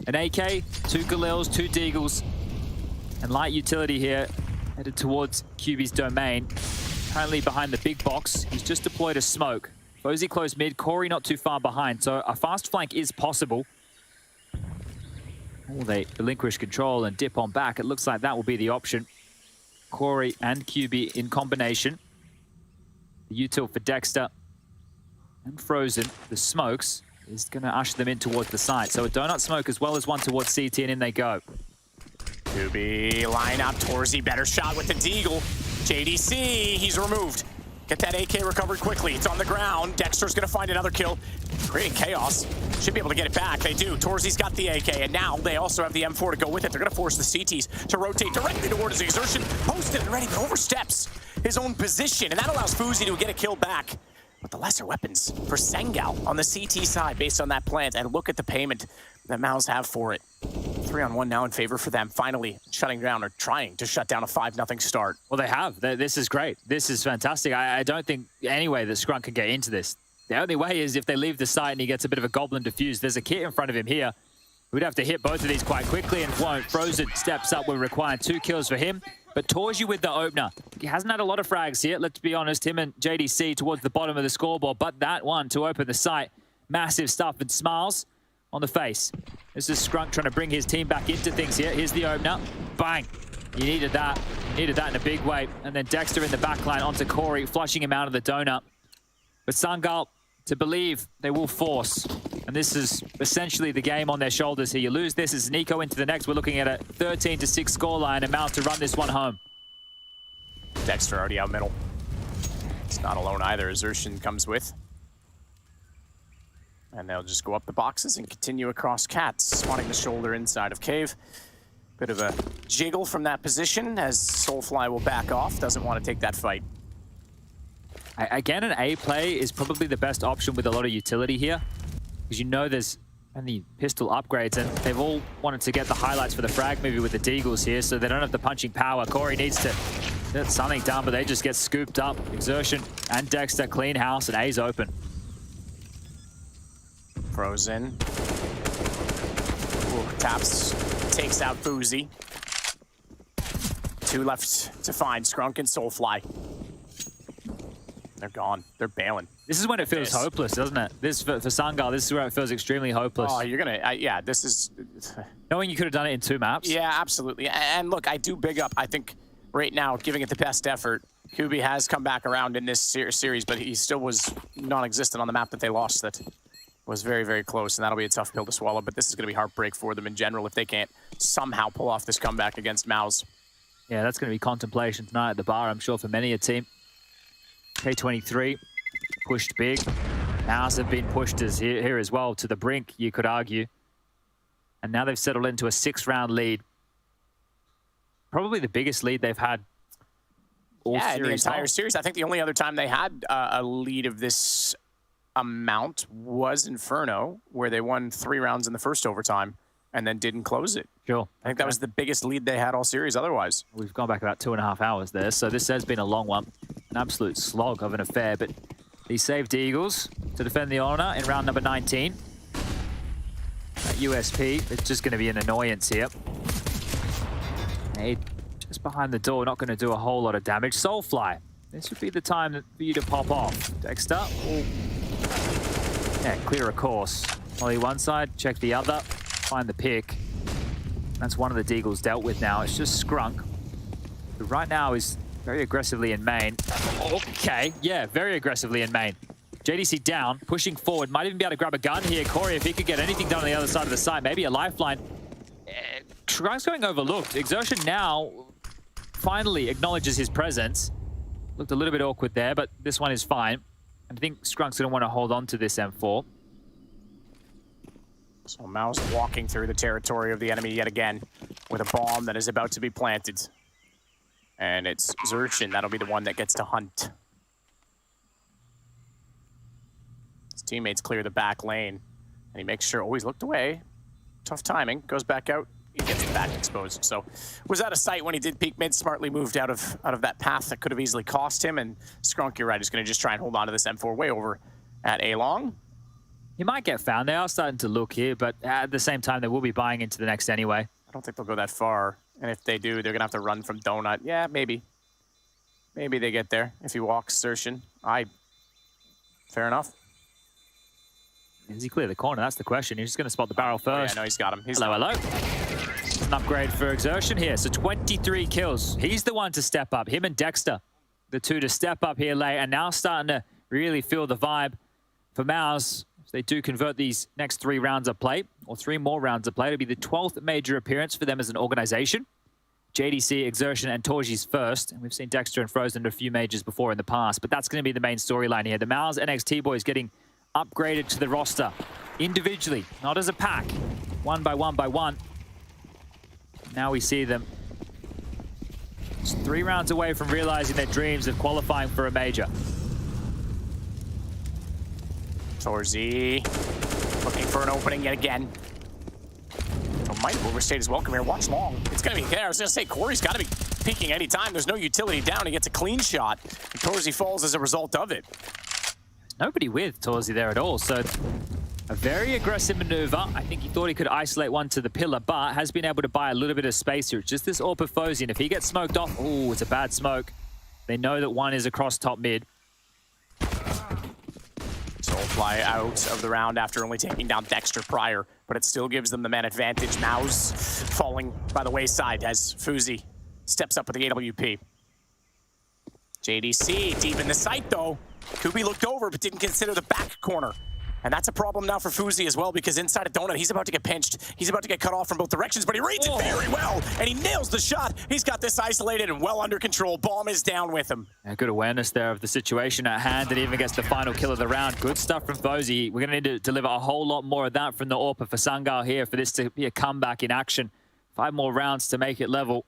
An AK, 2 Galils, 2 Deagles, and light utility here headed towards QB's domain. Currently behind the big box. He's just deployed a smoke. Fozy close mid, Corey not too far behind, so a fast flank is possible. Or they relinquish control and dip on back. It looks like that will be the option. Corey and QB in combination. The util for Dexter and Frozen. The smokes is going to usher them in towards the site. So a donut smoke as well as one towards CT, and in they go. QB line up. Torzi, better shot with the Deagle. JDC, he's removed. Get that AK recovered quickly. It's on the ground. Dexter's going to find another kill. Creating chaos. Should be able to get it back. They do. Torzi's got the AK, and now they also have the M4 to go with it. They're going to force the CTs to rotate directly towards Exertion. Posted and ready, but oversteps his own position, and that allows Fuzi to get a kill back. With the lesser weapons for Sangal on the CT side based on that plant, and look at the payment that MOUZ have for it. 3-on-1 now in favor for them, finally shutting down or trying to shut down a 5-0 start. Well, they have. This is great. This is fantastic. I don't think any way that Scrunk can get into this. The only way is if they leave the site and he gets a bit of a goblin defuse. There's a kit in front of him here. We'd have to hit both of these quite quickly and won't. Frozen steps up. We're requiring 2 kills for him. But Torji with the opener. He hasn't had a lot of frags here, let's be honest. Him and JDC towards the bottom of the scoreboard. But that one to open the site. Massive stuff, and smiles on the face. This is Scrunk trying to bring his team back into things here. Here's the opener. Bang. You needed that. You needed that in a big way. And then Dexter in the backline onto Corey, flushing him out of the donut. But Sangal, to believe they will force. And this is essentially the game on their shoulders here. You lose this as Nico into the next. We're looking at a 13-6 scoreline, and MOUZ to run this one home. Dexter already out middle. It's not alone either. Exertion comes with. And they'll just go up the boxes and continue across Cats, spawning the shoulder inside of Cave. Bit of a jiggle from that position as Soulfly will back off. Doesn't want to take that fight. Again, an A play is probably the best option with a lot of utility here. Because you know there's only pistol upgrades, and they've all wanted to get the highlights for the frag movie with the Deagles here, so they don't have the punching power. Corey needs to get something done, but they just get scooped up. Exertion and Dexter clean house, and A's open. Frozen. Ooh, taps, takes out Fuzi. 2 left to find, Scrunk and Soulfly. They're gone. They're bailing. This is when it feels hopeless, doesn't it? This for Sangal, this is where it feels extremely hopeless. Oh, you're gonna, yeah, this is... Knowing you could have done it in 2 maps. Yeah, absolutely. And look, I do big up, I think, right now, giving it the best effort. Kubi has come back around in this series, but he still was non-existent on the map that they lost that was very, very close, and that'll be a tough pill to swallow, but this is gonna be heartbreak for them in general if they can't somehow pull off this comeback against MOUZ. Yeah, that's gonna be contemplation tonight at the bar, I'm sure, for many a team. K23 pushed big. MOUZ have been pushed here as well to the brink, you could argue. And now they've settled into a 6-round lead. Probably the biggest lead they've had all series. Yeah, in the entire series. I think the only other time they had a lead of this amount was Inferno, where they won 3 rounds in the first overtime and then didn't close it. Sure. I think that was the biggest lead they had all series otherwise. We've gone back about 2.5 hours there, so this has been a long one. An absolute slog of an affair, but he saved Eagles to defend the honor in round number 19. That USP, it's just going to be an annoyance here. Hey, just behind the door, not going to do a whole lot of damage. Soulfly, this would be the time for you to pop off. Dexter, yeah, clear a course. Molly one side, check the other, find the pick. That's one of the Deagles dealt with now. It's just Scrunk, who right now is very aggressively in main. Okay, yeah, very aggressively in main. JDC down, pushing forward. Might even be able to grab a gun here. Corey, if he could get anything done on the other side of the site, maybe a lifeline. Scrunk's going overlooked. Exertion now finally acknowledges his presence. Looked a little bit awkward there, but this one is fine. I think Skrunk's going to want to hold on to this M4. So MOUZ walking through the territory of the enemy yet again with a bomb that is about to be planted. And it's Xerxin, that'll be the one that gets to hunt. His teammates clear the back lane. And he makes sure, oh, he's looked away. Tough timing, goes back out. He gets the back exposed. So was out of sight when he did peek mid, smartly moved out of that path that could have easily cost him. And Scrunk, you're right, is going to just try and hold on to this M4 way over at A-Long. He might get found. They are starting to look here, but at the same time, they will be buying into the next anyway. I don't think they'll go that far. And if they do, they're going to have to run from Donut. Yeah, maybe. Maybe they get there if he walks Xerxin. Fair enough. Does he clear the corner? That's the question. He's just going to spot the barrel first. Yeah, no, he's got him. Hello. That's an upgrade for Exertion here. So 23 kills. He's the one to step up. Him and Dexter, the two to step up here late, and now starting to really feel the vibe for MOUZ. They do convert these next 3 rounds of play, or 3 more rounds of play. It'll be the 12th major appearance for them as an organization. JDC, Exertion, and Torji's first. And we've seen Dexter and Frozen in a few majors before in the past, but that's going to be the main storyline here. The MOUZ NXT boys getting upgraded to the roster individually, not as a pack, one by one. Now we see them just 3 rounds away from realizing their dreams of qualifying for a major. Torzi looking for an opening yet again. Might overstate his welcome here. Watch long. It's going to be there. I was going to say, Corey's got to be peeking any time. There's no utility down. He gets a clean shot. And Torzi falls as a result of it. Nobody with Torzi there at all. So a very aggressive maneuver. I think he thought he could isolate one to the pillar, but has been able to buy a little bit of space here. It's just this AWP of Faze, and if he gets smoked off, oh, it's a bad smoke. They know that one is across top mid. Soulfly out of the round after only taking down Dexter prior, but it still gives them the man advantage. MOUZ falling by the wayside as Fuzi steps up with the AWP. JDC deep in the sight though. Kubi looked over but didn't consider the back corner. And that's a problem now for Fuzi as well, because inside of Donut, he's about to get pinched. He's about to get cut off from both directions, but he reads it very well, and he nails the shot. He's got this isolated and well under control. Bomb is down with him. Yeah, good awareness there of the situation at hand, and even gets the final kill of the round. Good stuff from Faze. We're going to need to deliver a whole lot more of that from the AWP for Sangal here for this to be a comeback in action. 5 more rounds to make it level.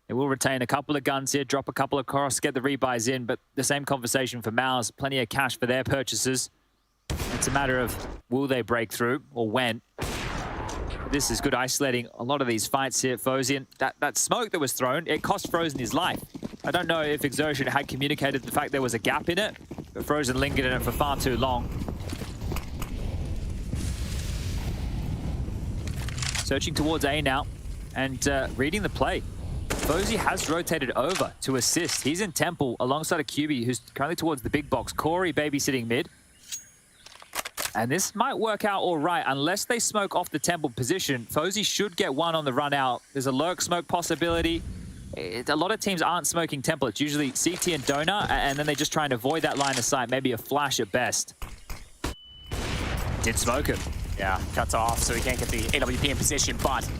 They will retain a couple of guns here, drop a couple of cross, get the rebuys in, but the same conversation for MOUZ. Plenty of cash for their purchases. It's a matter of will they break through or when. This is good isolating a lot of these fights here. Frozen, that smoke that was thrown, it cost Frozen his life. I don't know if Exertion had communicated the fact there was a gap in it, but Frozen lingered in it for far too long. Searching towards A now and reading the play. Faze has rotated over to assist. He's in Temple alongside a QB who's currently towards the big box. Corey babysitting mid. And this might work out all right unless they smoke off the Temple position. Faze should get one on the run out. There's a lurk smoke possibility. A lot of teams aren't smoking Temple. It's usually CT and Donut, and then they just try and avoid that line of sight. Maybe a flash at best. Did smoke him. Yeah, cuts off, so he can't get the AWP in position, but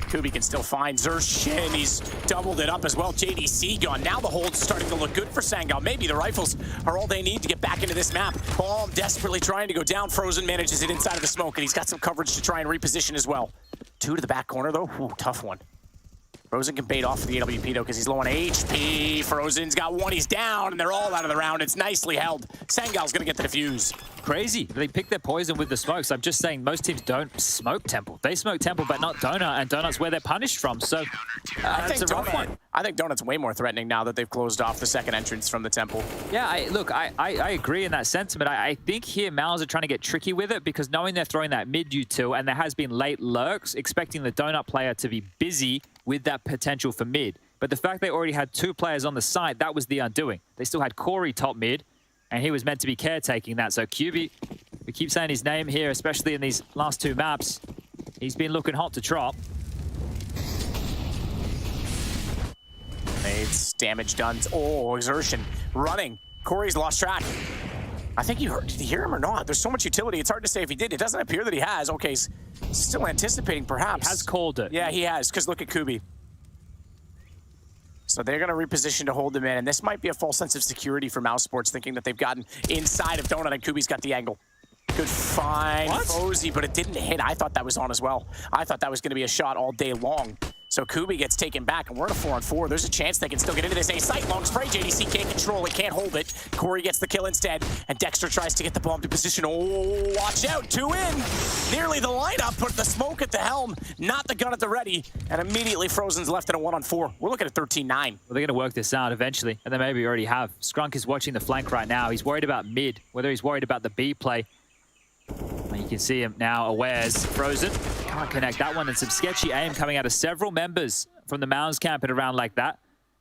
Kubi can still find Zershin. He's doubled it up as well. JDC gone. Now the hold's starting to look good for Sangal. Maybe the rifles are all they need to get back into this map. Bomb desperately trying to go down. Frozen manages it inside of the smoke, and he's got some coverage to try and reposition as well. 2 to the back corner, though. Ooh, tough one. Frozen can bait off for the AWP, though, because he's low on HP. Frozen's got one. He's down, and they're all out of the round. It's nicely held. Sangal's going to get the defuse. Crazy. They pick their poison with the smokes. I'm just saying most teams don't smoke Temple. They smoke Temple, but not Donut, and Donut's where they're punished from. So it's a rough one. I think Donut's way more threatening now that they've closed off the second entrance from the Temple. Yeah, I agree in that sentiment. I think here MOUZ are trying to get tricky with it because knowing they're throwing that mid util and there has been late lurks, expecting the Donut player to be busy with that potential for mid. But the fact they already had 2 players on the side, that was the undoing. They still had Corey top mid, and he was meant to be caretaking that. So QB, we keep saying his name here, especially in these last 2 maps. He's been looking hot to trot. It's damage done. Oh, Exertion running. Corey's lost track. I think you heard. Did you hear him or not? There's so much utility. It's hard to say if he did. It doesn't appear that he has. Okay, he's still anticipating perhaps. He has called it. Yeah, he has, because look at Kubi. So they're going to reposition to hold him in, and this might be a false sense of security for MOUZ Sports, thinking that they've gotten inside of Donut and Kubi's got the angle. Good find, Faze, but it didn't hit. I thought that was on as well. I thought that was going to be a shot all day long. So Kubi gets taken back, and we're in a 4-on-4. There's a chance they can still get into this A site. Long spray, JDC can't control it, can't hold it. Corey gets the kill instead, and Dexter tries to get the bomb to position. Oh, watch out, 2 in. Nearly the lineup, but the smoke at the helm, not the gun at the ready, and immediately Frozen's left in a 1-on-4. We're looking at 13-9. Well, they're going to work this out eventually, and they maybe already have. Scrunk is watching the flank right now. He's worried about mid, whether he's worried about the B play. And you can see him now, awares. Frozen can't connect that one, and some sketchy aim coming out of several members from the MOUZ camp in a round like that.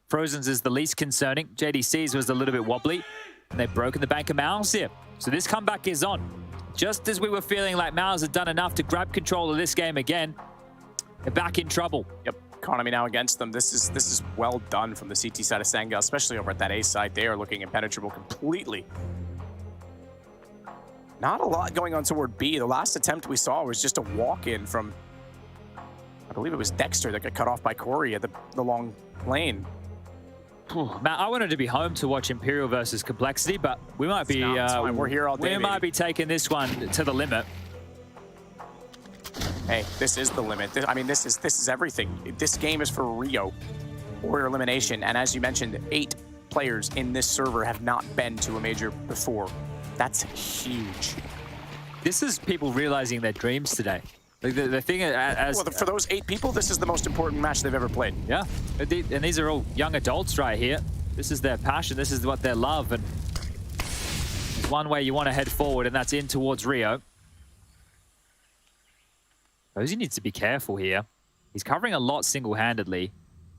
Frozen's is the least concerning. JDC's was a little bit wobbly, and they've broken the bank of MOUZ here. So this comeback is on. Just as we were feeling like MOUZ had done enough to grab control of this game again, They're back in trouble. Yep, economy now against them. This is well done from the CT side of Sangal, especially over at that A side. They are looking impenetrable completely. Not a lot going on toward B. The last attempt we saw was just a walk-in from, I believe it was Dexter that got cut off by Corey at the long lane. Matt, I wanted to be home to watch Imperial versus Complexity, but we might be we're here all day. We might be taking this one to the limit. Hey, this is the limit. I mean, this is everything. This game is for Rio or elimination, and as you mentioned, 8 players in this server have not been to a major before. That's huge. This is people realizing their dreams today. Like the thing as for those 8 people, this is the most important match they've ever played. Yeah, and these are all young adults right here. This is their passion. This is what they love, and there's one way you want to head forward, and that's in towards Rio. Rosie needs to be careful here. He's covering a lot single-handedly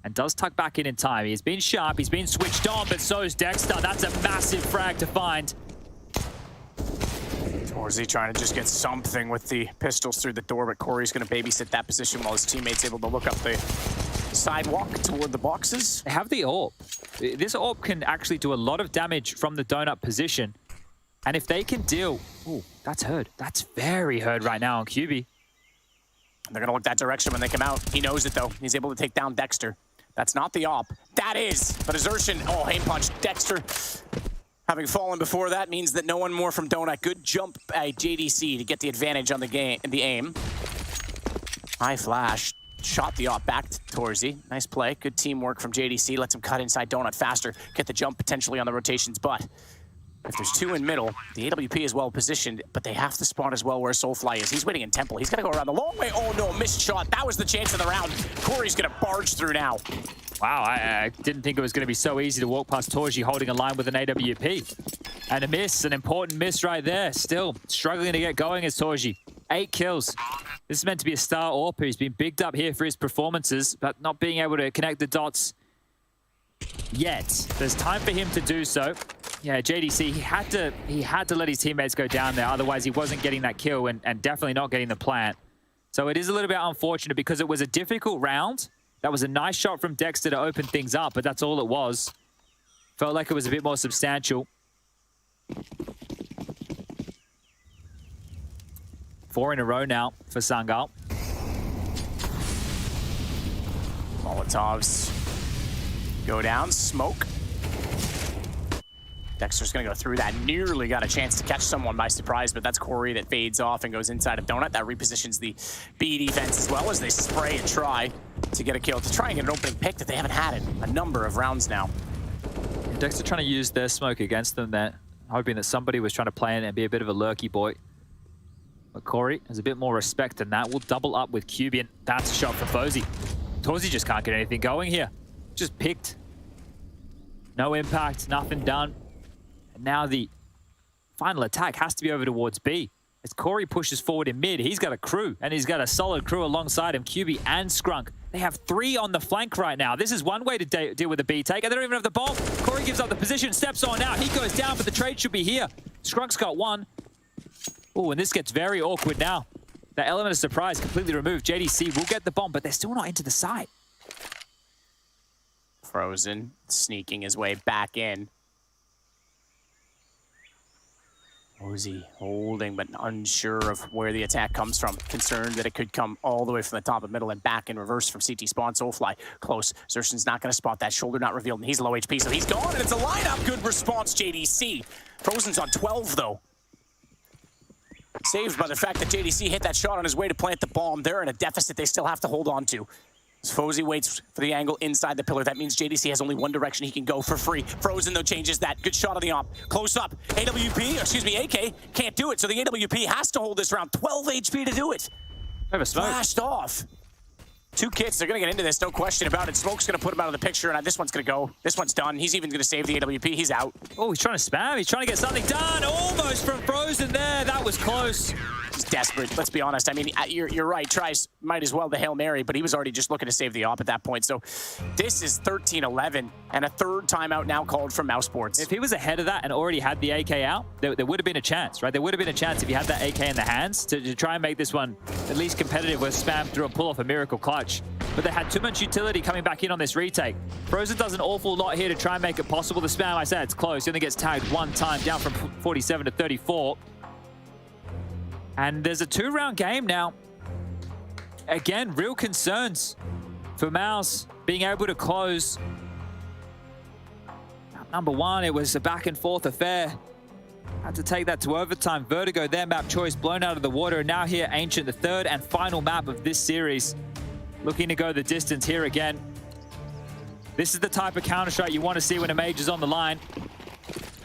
and does tuck back in time. He's been sharp, he's been switched on, but so is Dexter. That's a massive frag to find. Forze trying to just get something with the pistols through the door, but Corey's going to babysit that position while his teammate's able to look up the sidewalk toward the boxes. They have the AWP. This AWP can actually do a lot of damage from the donut position. And if they can deal... Ooh, that's heard. That's very heard right now on QB. They're going to look that direction when they come out. He knows it, though. He's able to take down Dexter. That's not the AWP. That is. But Exertion. Oh, aim punch. Dexter, having fallen before that, means that no one more from Donut. Good jump by JDC to get the advantage on the game, the aim. High flash. Shot the AWP back to Torzi. Nice play. Good teamwork from JDC. Lets him cut inside Donut faster. Get the jump potentially on the rotations, but if there's 2 in middle, the AWP is well positioned, but they have to spawn as well where Soulfly is. He's waiting in Temple. He's got to go around the long way. Oh no, missed shot. That was the chance of the round. Corey's going to barge through now. Wow, I didn't think it was going to be so easy to walk past Torji holding a line with an AWP. And a miss, an important miss right there. Still struggling to get going as Torji. 8 kills. This is meant to be a star AWP. He's been bigged up here for his performances, but not being able to connect the dots yet. There's time for him to do so. Yeah, JDC, he had to let his teammates go down there, otherwise he wasn't getting that kill and definitely not getting the plant. So it is a little bit unfortunate because it was a difficult round. That was a nice shot from Dexter to open things up, but that's all it was. Felt like it was a bit more substantial. 4 in a row now for Sangal. Molotovs go down, smoke. Dexter's going to go through that. Nearly got a chance to catch someone by surprise, but that's Corey that fades off and goes inside of Donut. That repositions the B defense as well as they spray and try to get a kill, to try and get an opening pick that they haven't had in a number of rounds now. Dexter trying to use their smoke against them there, hoping that somebody was trying to play in and be a bit of a lurky boy. But Corey has a bit more respect than that. We'll double up with Cubian. That's a shot for Faze. Torzi just can't get anything going here. Just picked. No impact, nothing done. And now the final attack has to be over towards B. As Corey pushes forward in mid, he's got a crew, and he's got a solid crew alongside him, QB and Scrunk. They have 3 on the flank right now. This is one way to deal with the B take, and they don't even have the bomb. Corey gives up the position, steps on out. He goes down, but the trade should be here. Skrunk's got 1. Oh, and this gets very awkward now. That element of surprise completely removed. JDC will get the bomb, but they're still not into the site. Frozen, sneaking his way back in. MOUZ holding, but unsure of where the attack comes from. Concerned that it could come all the way from the top of middle and back in reverse from CT spawn. Soulfly close. Xerxion's not going to spot that. Shoulder not revealed, and he's low HP, so he's gone, and it's a lineup. Good response, JDC. Frozen's on 12, though. Saved by the fact that JDC hit that shot on his way to plant the bomb. They're in a deficit they still have to hold on to. As Faze waits for the angle inside the pillar, that means JDC has only one direction he can go for free. Frozen, though, changes that. Good shot on the op. Close up. AK can't do it, so the AWP has to hold this round. 12 HP to do it. Flashed off. 2 kits, they're going to get into this, no question about it. Smoke's going to put him out of the picture, and this one's going to go. This one's done. He's even going to save the AWP. He's out. Oh, he's trying to spam. He's trying to get something done. Almost from Frozen there. That was close. He's desperate. Let's be honest. I mean, you're right. Tries might as well the Hail Mary, but he was already just looking to save the op at that point. So this is 13-11 and a third timeout now called from MOUZ Sports. If he was ahead of that and already had the AK out, there would have been a chance, right? There would have been a chance if he had that AK in the hands to try and make this one at least competitive with spam through and pull off a miracle clutch. But they had too much utility coming back in on this retake. Forze does an awful lot here to try and make it possible. The spam, I said, it's close. He only gets tagged one time, down from 47 to 34. And there's a 2-round game now. Again, real concerns for MOUZ being able to close. Number one, it was a back and forth affair. Had to take that to overtime. Vertigo, their map choice, blown out of the water. And now here, Ancient, the third and final map of this series. Looking to go the distance here again. This is the type of Counter-Strike you want to see when a major's on the line.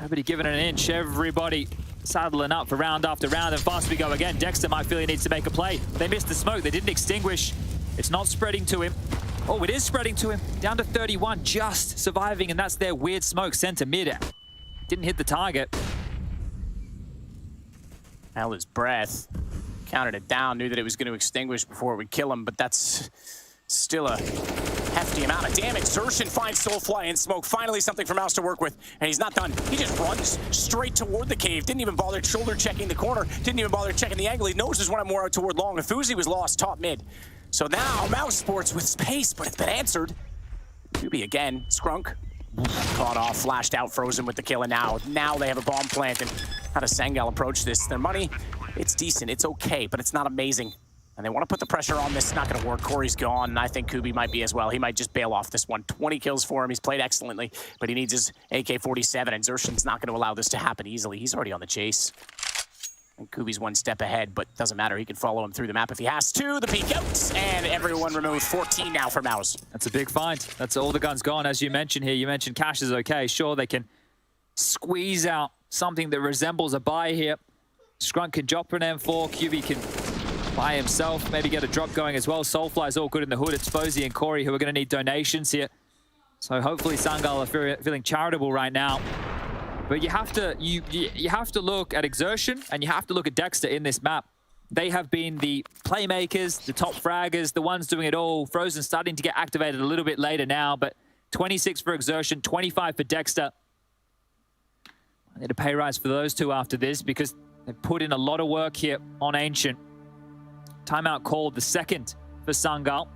Nobody giving it an inch. Everybody saddling up for round after round. And fast we go again. Dexter might feel he needs to make a play. They missed the smoke. They didn't extinguish. It's not spreading to him. Oh, it is spreading to him. Down to 31, just surviving. And that's their weird smoke sent to mid. Didn't hit the target. Held his breath. Counted it down, knew that it was going to extinguish before it would kill him, but that's still a hefty amount of damage. Xerxin finds Soulfly in smoke. Finally something for MOUZ to work with, and he's not done. He just runs straight toward the cave. Didn't even bother shoulder checking the corner. Didn't even bother checking the angle. He knows there's one more out toward long. Fuzi was lost top mid. So now MOUZ Sports with space, but it's been answered. QB again. Scrunk. Caught off, flashed out, frozen with the kill, and now they have a bomb plant. And how does Sangal approach this? Their money, it's decent, it's okay, but it's not amazing. And they want to put the pressure on this. It's not going to work. Corey's gone, and I think Kubi might be as well. He might just bail off this one. 20 kills for him. He's played excellently, but he needs his AK-47, and Xerxin's not going to allow this to happen easily. He's already on the chase. And Kubi's one step ahead, but doesn't matter. He can follow him through the map if he has to. The peek out, and everyone removed. 14 now for MOUZ. That's a big find. That's all the guns gone, as you mentioned here. You mentioned Cash is okay. Sure, they can squeeze out something that resembles a buy here. Scrunk can drop an M4. QB can by himself, maybe get a drop going as well. Soulfly's all good in the hood. It's Fozy and Corey who are going to need donations here. So hopefully Sangal are feeling charitable right now. But you have to look at Exertion and you have to look at Dexter in this map. They have been the playmakers, the top fraggers, the ones doing it all. Frozen starting to get activated a little bit later now, but 26 for Exertion, 25 for Dexter. I need a pay rise for those two after this because they've put in a lot of work here on Ancient. Timeout called, the second for Sangal.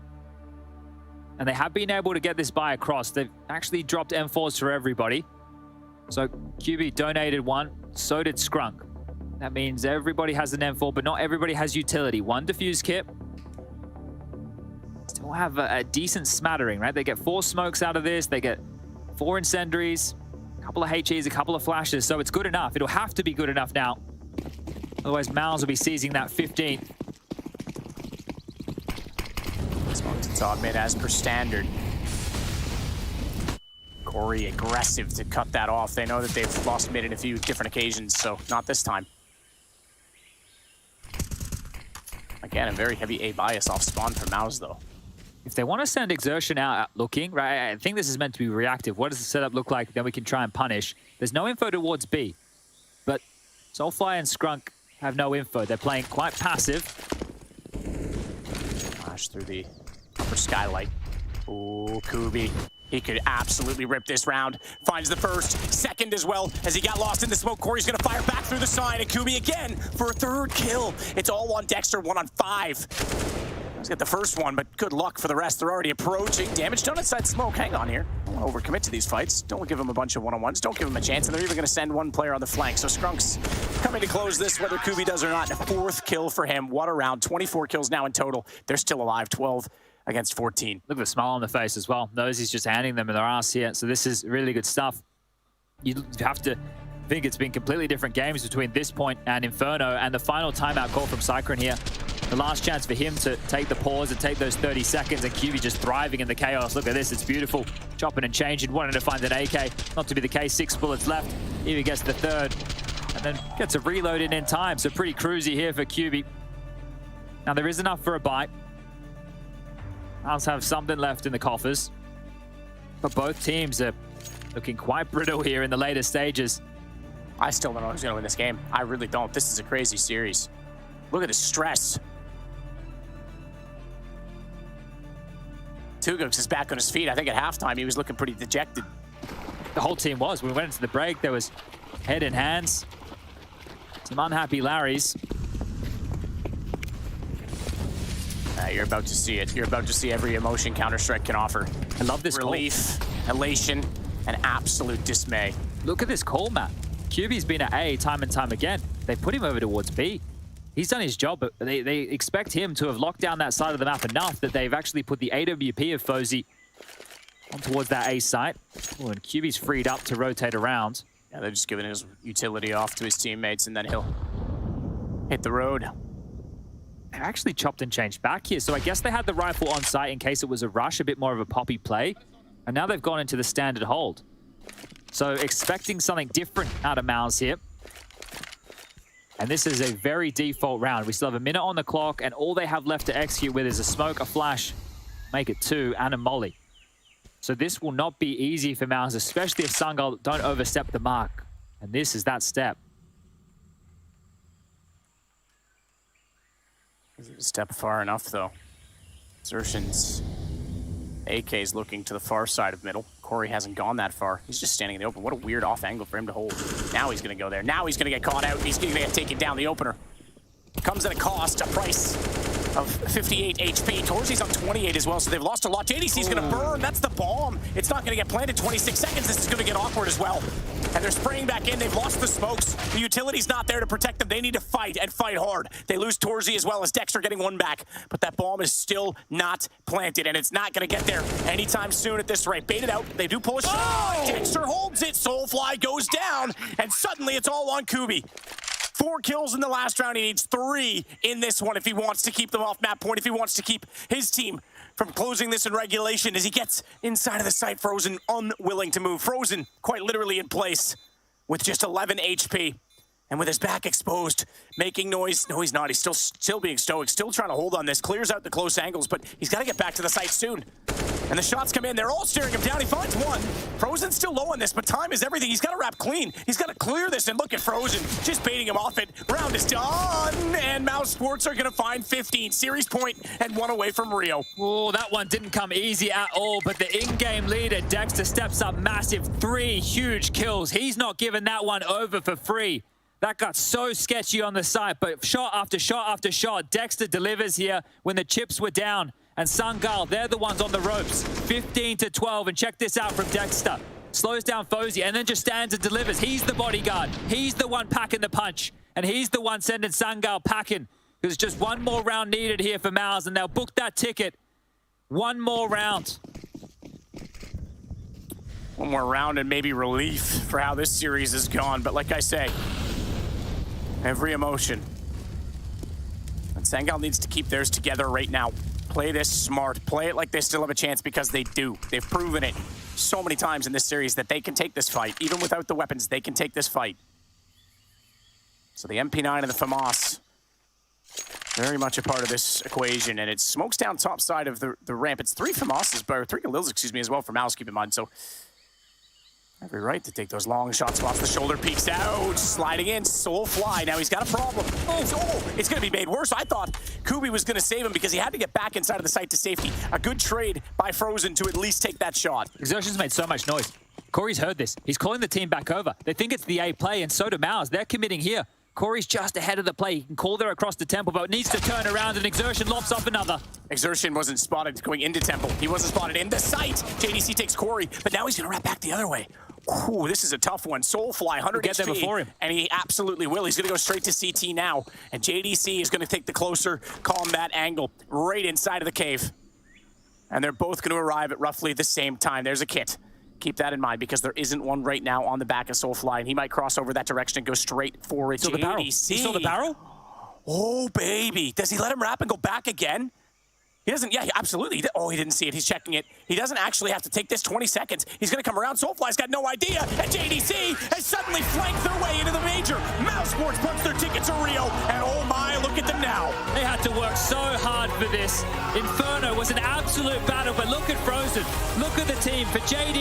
And they have been able to get this buy across. They've actually dropped M4s for everybody. So QB donated one, so did Scrunk. That means everybody has an M4, but not everybody has utility. One defuse kit. Still have a decent smattering, right? They get 4 smokes out of this. They get 4 incendiaries, a couple of HEs, a couple of flashes. So it's good enough. It'll have to be good enough now. Otherwise, MOUZ will be seizing that 15. Smoke to top mid as per standard. Corey aggressive to cut that off. They know that they've lost mid in a few different occasions, so not this time. Again, a very heavy A bias off spawn for MOUZ, though. If they want to send Exertion out looking, right, I think this is meant to be reactive. What does the setup look like? Then we can try and punish. There's no info towards B, but Soulfly and Scrunk have no info. They're playing quite passive. Flash through the upper skylight. Ooh, Kubi. He could absolutely rip this round. Finds the first, second as well. As he got lost in the smoke, Corey's gonna fire back through the sign, and Kubi again for a third kill. It's all on Dexter, 1 on 5. Let's get the first one, but good luck for the rest. They're already approaching. Damage done inside smoke. Hang on here. Don't want to overcommit to these fights. Don't give them a bunch of one-on-ones. Don't give them a chance, and they're even gonna send one player on the flank. So Skrunk's coming to close this, whether Kubi does or not. A 4th kill for him. What a round. 24 kills now in total. They're still alive. 12 against 14. Look at the smile on the face as well. Knows he's just handing them in their ass here. So this is really good stuff. You have to think it's been completely different games between this point and Inferno, and the final timeout call from Cyclone here. The last chance for him to take the pause and take those 30 seconds, and QB just thriving in the chaos. Look at this, it's beautiful. Chopping and changing, wanting to find an AK. Not to be the case, 6 bullets left. Even gets the 3rd, and then gets a reload in time. So pretty cruisy here for QB. Now there is enough for a bite. MOUZ have something left in the coffers. But both teams are looking quite brittle here in the later stages. I still don't know who's going to win this game. I really don't. This is a crazy series. Look at the stress. Tugux is back on his feet. I think at halftime he was looking pretty dejected. The whole team was. When we went into the break, there was head in hands. Some unhappy Larrys. You're about to see it. You're about to see every emotion Counter-Strike can offer. I love this relief, elation, and absolute dismay. Look at this call map. QB's been at A time and time again. They put him over towards B. He's done his job, but they expect him to have locked down that side of the map enough that they've actually put the AWP of Forze on towards that A site. Oh, and QB's freed up to rotate around. Yeah, they're just giving his utility off to his teammates, and then he'll hit the road. They actually chopped and changed back here, so I guess they had the rifle on site in case it was a rush, a bit more of a poppy play. And now they've gone into the standard hold. So expecting something different out of MOUZ here. And this is a very default round. We still have a minute on the clock, and all they have left to execute with is a smoke, a flash, make it 2, and a molly. So this will not be easy for MOUZ, especially if Sangal don't overstep the mark. And this is that step. Step far enough, though. Exertions. AK's looking to the far side of middle. Corey hasn't gone that far. He's just standing in the open. What a weird off angle for him to hold. Now he's going to go there. Now he's going to get caught out. He's going to get taken down the opener. Comes at a cost, a price of 58 HP. Torzi's on 28 as well, so they've lost a lot. JDC's going to burn. That's the bomb. It's not going to get planted 26 seconds. This is going to get awkward as well. And they're spraying back in. They've lost the smokes. The utility's not there to protect them. They need to fight and fight hard. They lose Torzi as well as Dexter getting one back. But that bomb is still not planted, and it's not going to get there anytime soon at this rate. Baited out. They do pull a shot. Dexter holds it. Soulfly goes down, and suddenly it's all on Kubi. 4 kills in the last round. He needs 3 in this one if he wants to keep them off map point, if he wants to keep his team from closing this in regulation as he gets inside of the site. Frozen unwilling to move. Frozen quite literally in place with just 11 HP. And with his back exposed, making noise. No, he's not. He's still being stoic, still trying to hold on this. Clears out the close angles, but he's got to get back to the site soon. And the shots come in. They're all staring him down. He finds one. Frozen's still low on this, but time is everything. He's got to wrap clean. He's got to clear this, and look at Frozen just baiting him off it. Round is done, and MOUZ Sports are going to find 15. Series point and 1 away from Rio. Oh, that one didn't come easy at all, but the in-game leader, Dexter, steps up massive. 3 huge kills. He's not giving that one over for free. That got so sketchy on the site, but shot after shot after shot, Dexter delivers here when the chips were down. And Sangal, they're the ones on the ropes. 15-12, and check this out from Dexter. Slows down Forze, and then just stands and delivers. He's the bodyguard. He's the one packing the punch. And he's the one sending Sangal packing. There's just one more round needed here for MOUZ, and they'll book that ticket. One more round. One more round and maybe relief for how this series has gone. But like I say, every emotion. And Sangal needs to keep theirs together right now. Play this smart. Play it like they still have a chance, because they do. They've proven it so many times in this series that they can take this fight. Even without the weapons, they can take this fight. So the MP9 and the FAMAS, very much a part of this equation, and it smokes down top side of the ramp. It's 3 FAMASs, or 3 Galils, excuse me, as well for MOUZ, keep in mind. So every right to take those long shot spots. The shoulder peeks out, sliding in, Soulfly. Now he's got a problem. It's going to be made worse. I thought Kubi was going to save him because he had to get back inside of the site to safety. A good trade by Frozen to at least take that shot. Exertion's made so much noise. Corey's heard this. He's calling the team back over. They think it's the A play, and so do MOUZ. They're committing here. Corey's just ahead of the play. He can call there across the temple, but needs to turn around, and Exertion lofts off another. Exertion wasn't spotted going into temple. He wasn't spotted in the site. JDC takes Corey, but now he's going to wrap back the other way. Ooh, this is a tough one. Soulfly, 100 get HP, there before him. And he absolutely will. He's going to go straight to CT now. And JDC is going to take the closer combat angle right inside of the cave. And they're both going to arrive at roughly the same time. There's a kit. Keep that in mind, because there isn't one right now on the back of Soulfly, and he might cross over that direction and go straight for JDC. You saw the barrel? Oh, baby. Does he let him wrap and go back again? He doesn't, yeah, absolutely. Oh, he didn't see it. He's checking it. He doesn't actually have to take this 20 seconds. He's going to come around. Soulfly's got no idea. And JDC has suddenly flanked their way into the major. MOUZ Sports puts their ticket to Rio. And oh my, look at them now. They had to work so hard for this. Inferno was an absolute battle, but look at Frozen. Look at the team. For JD.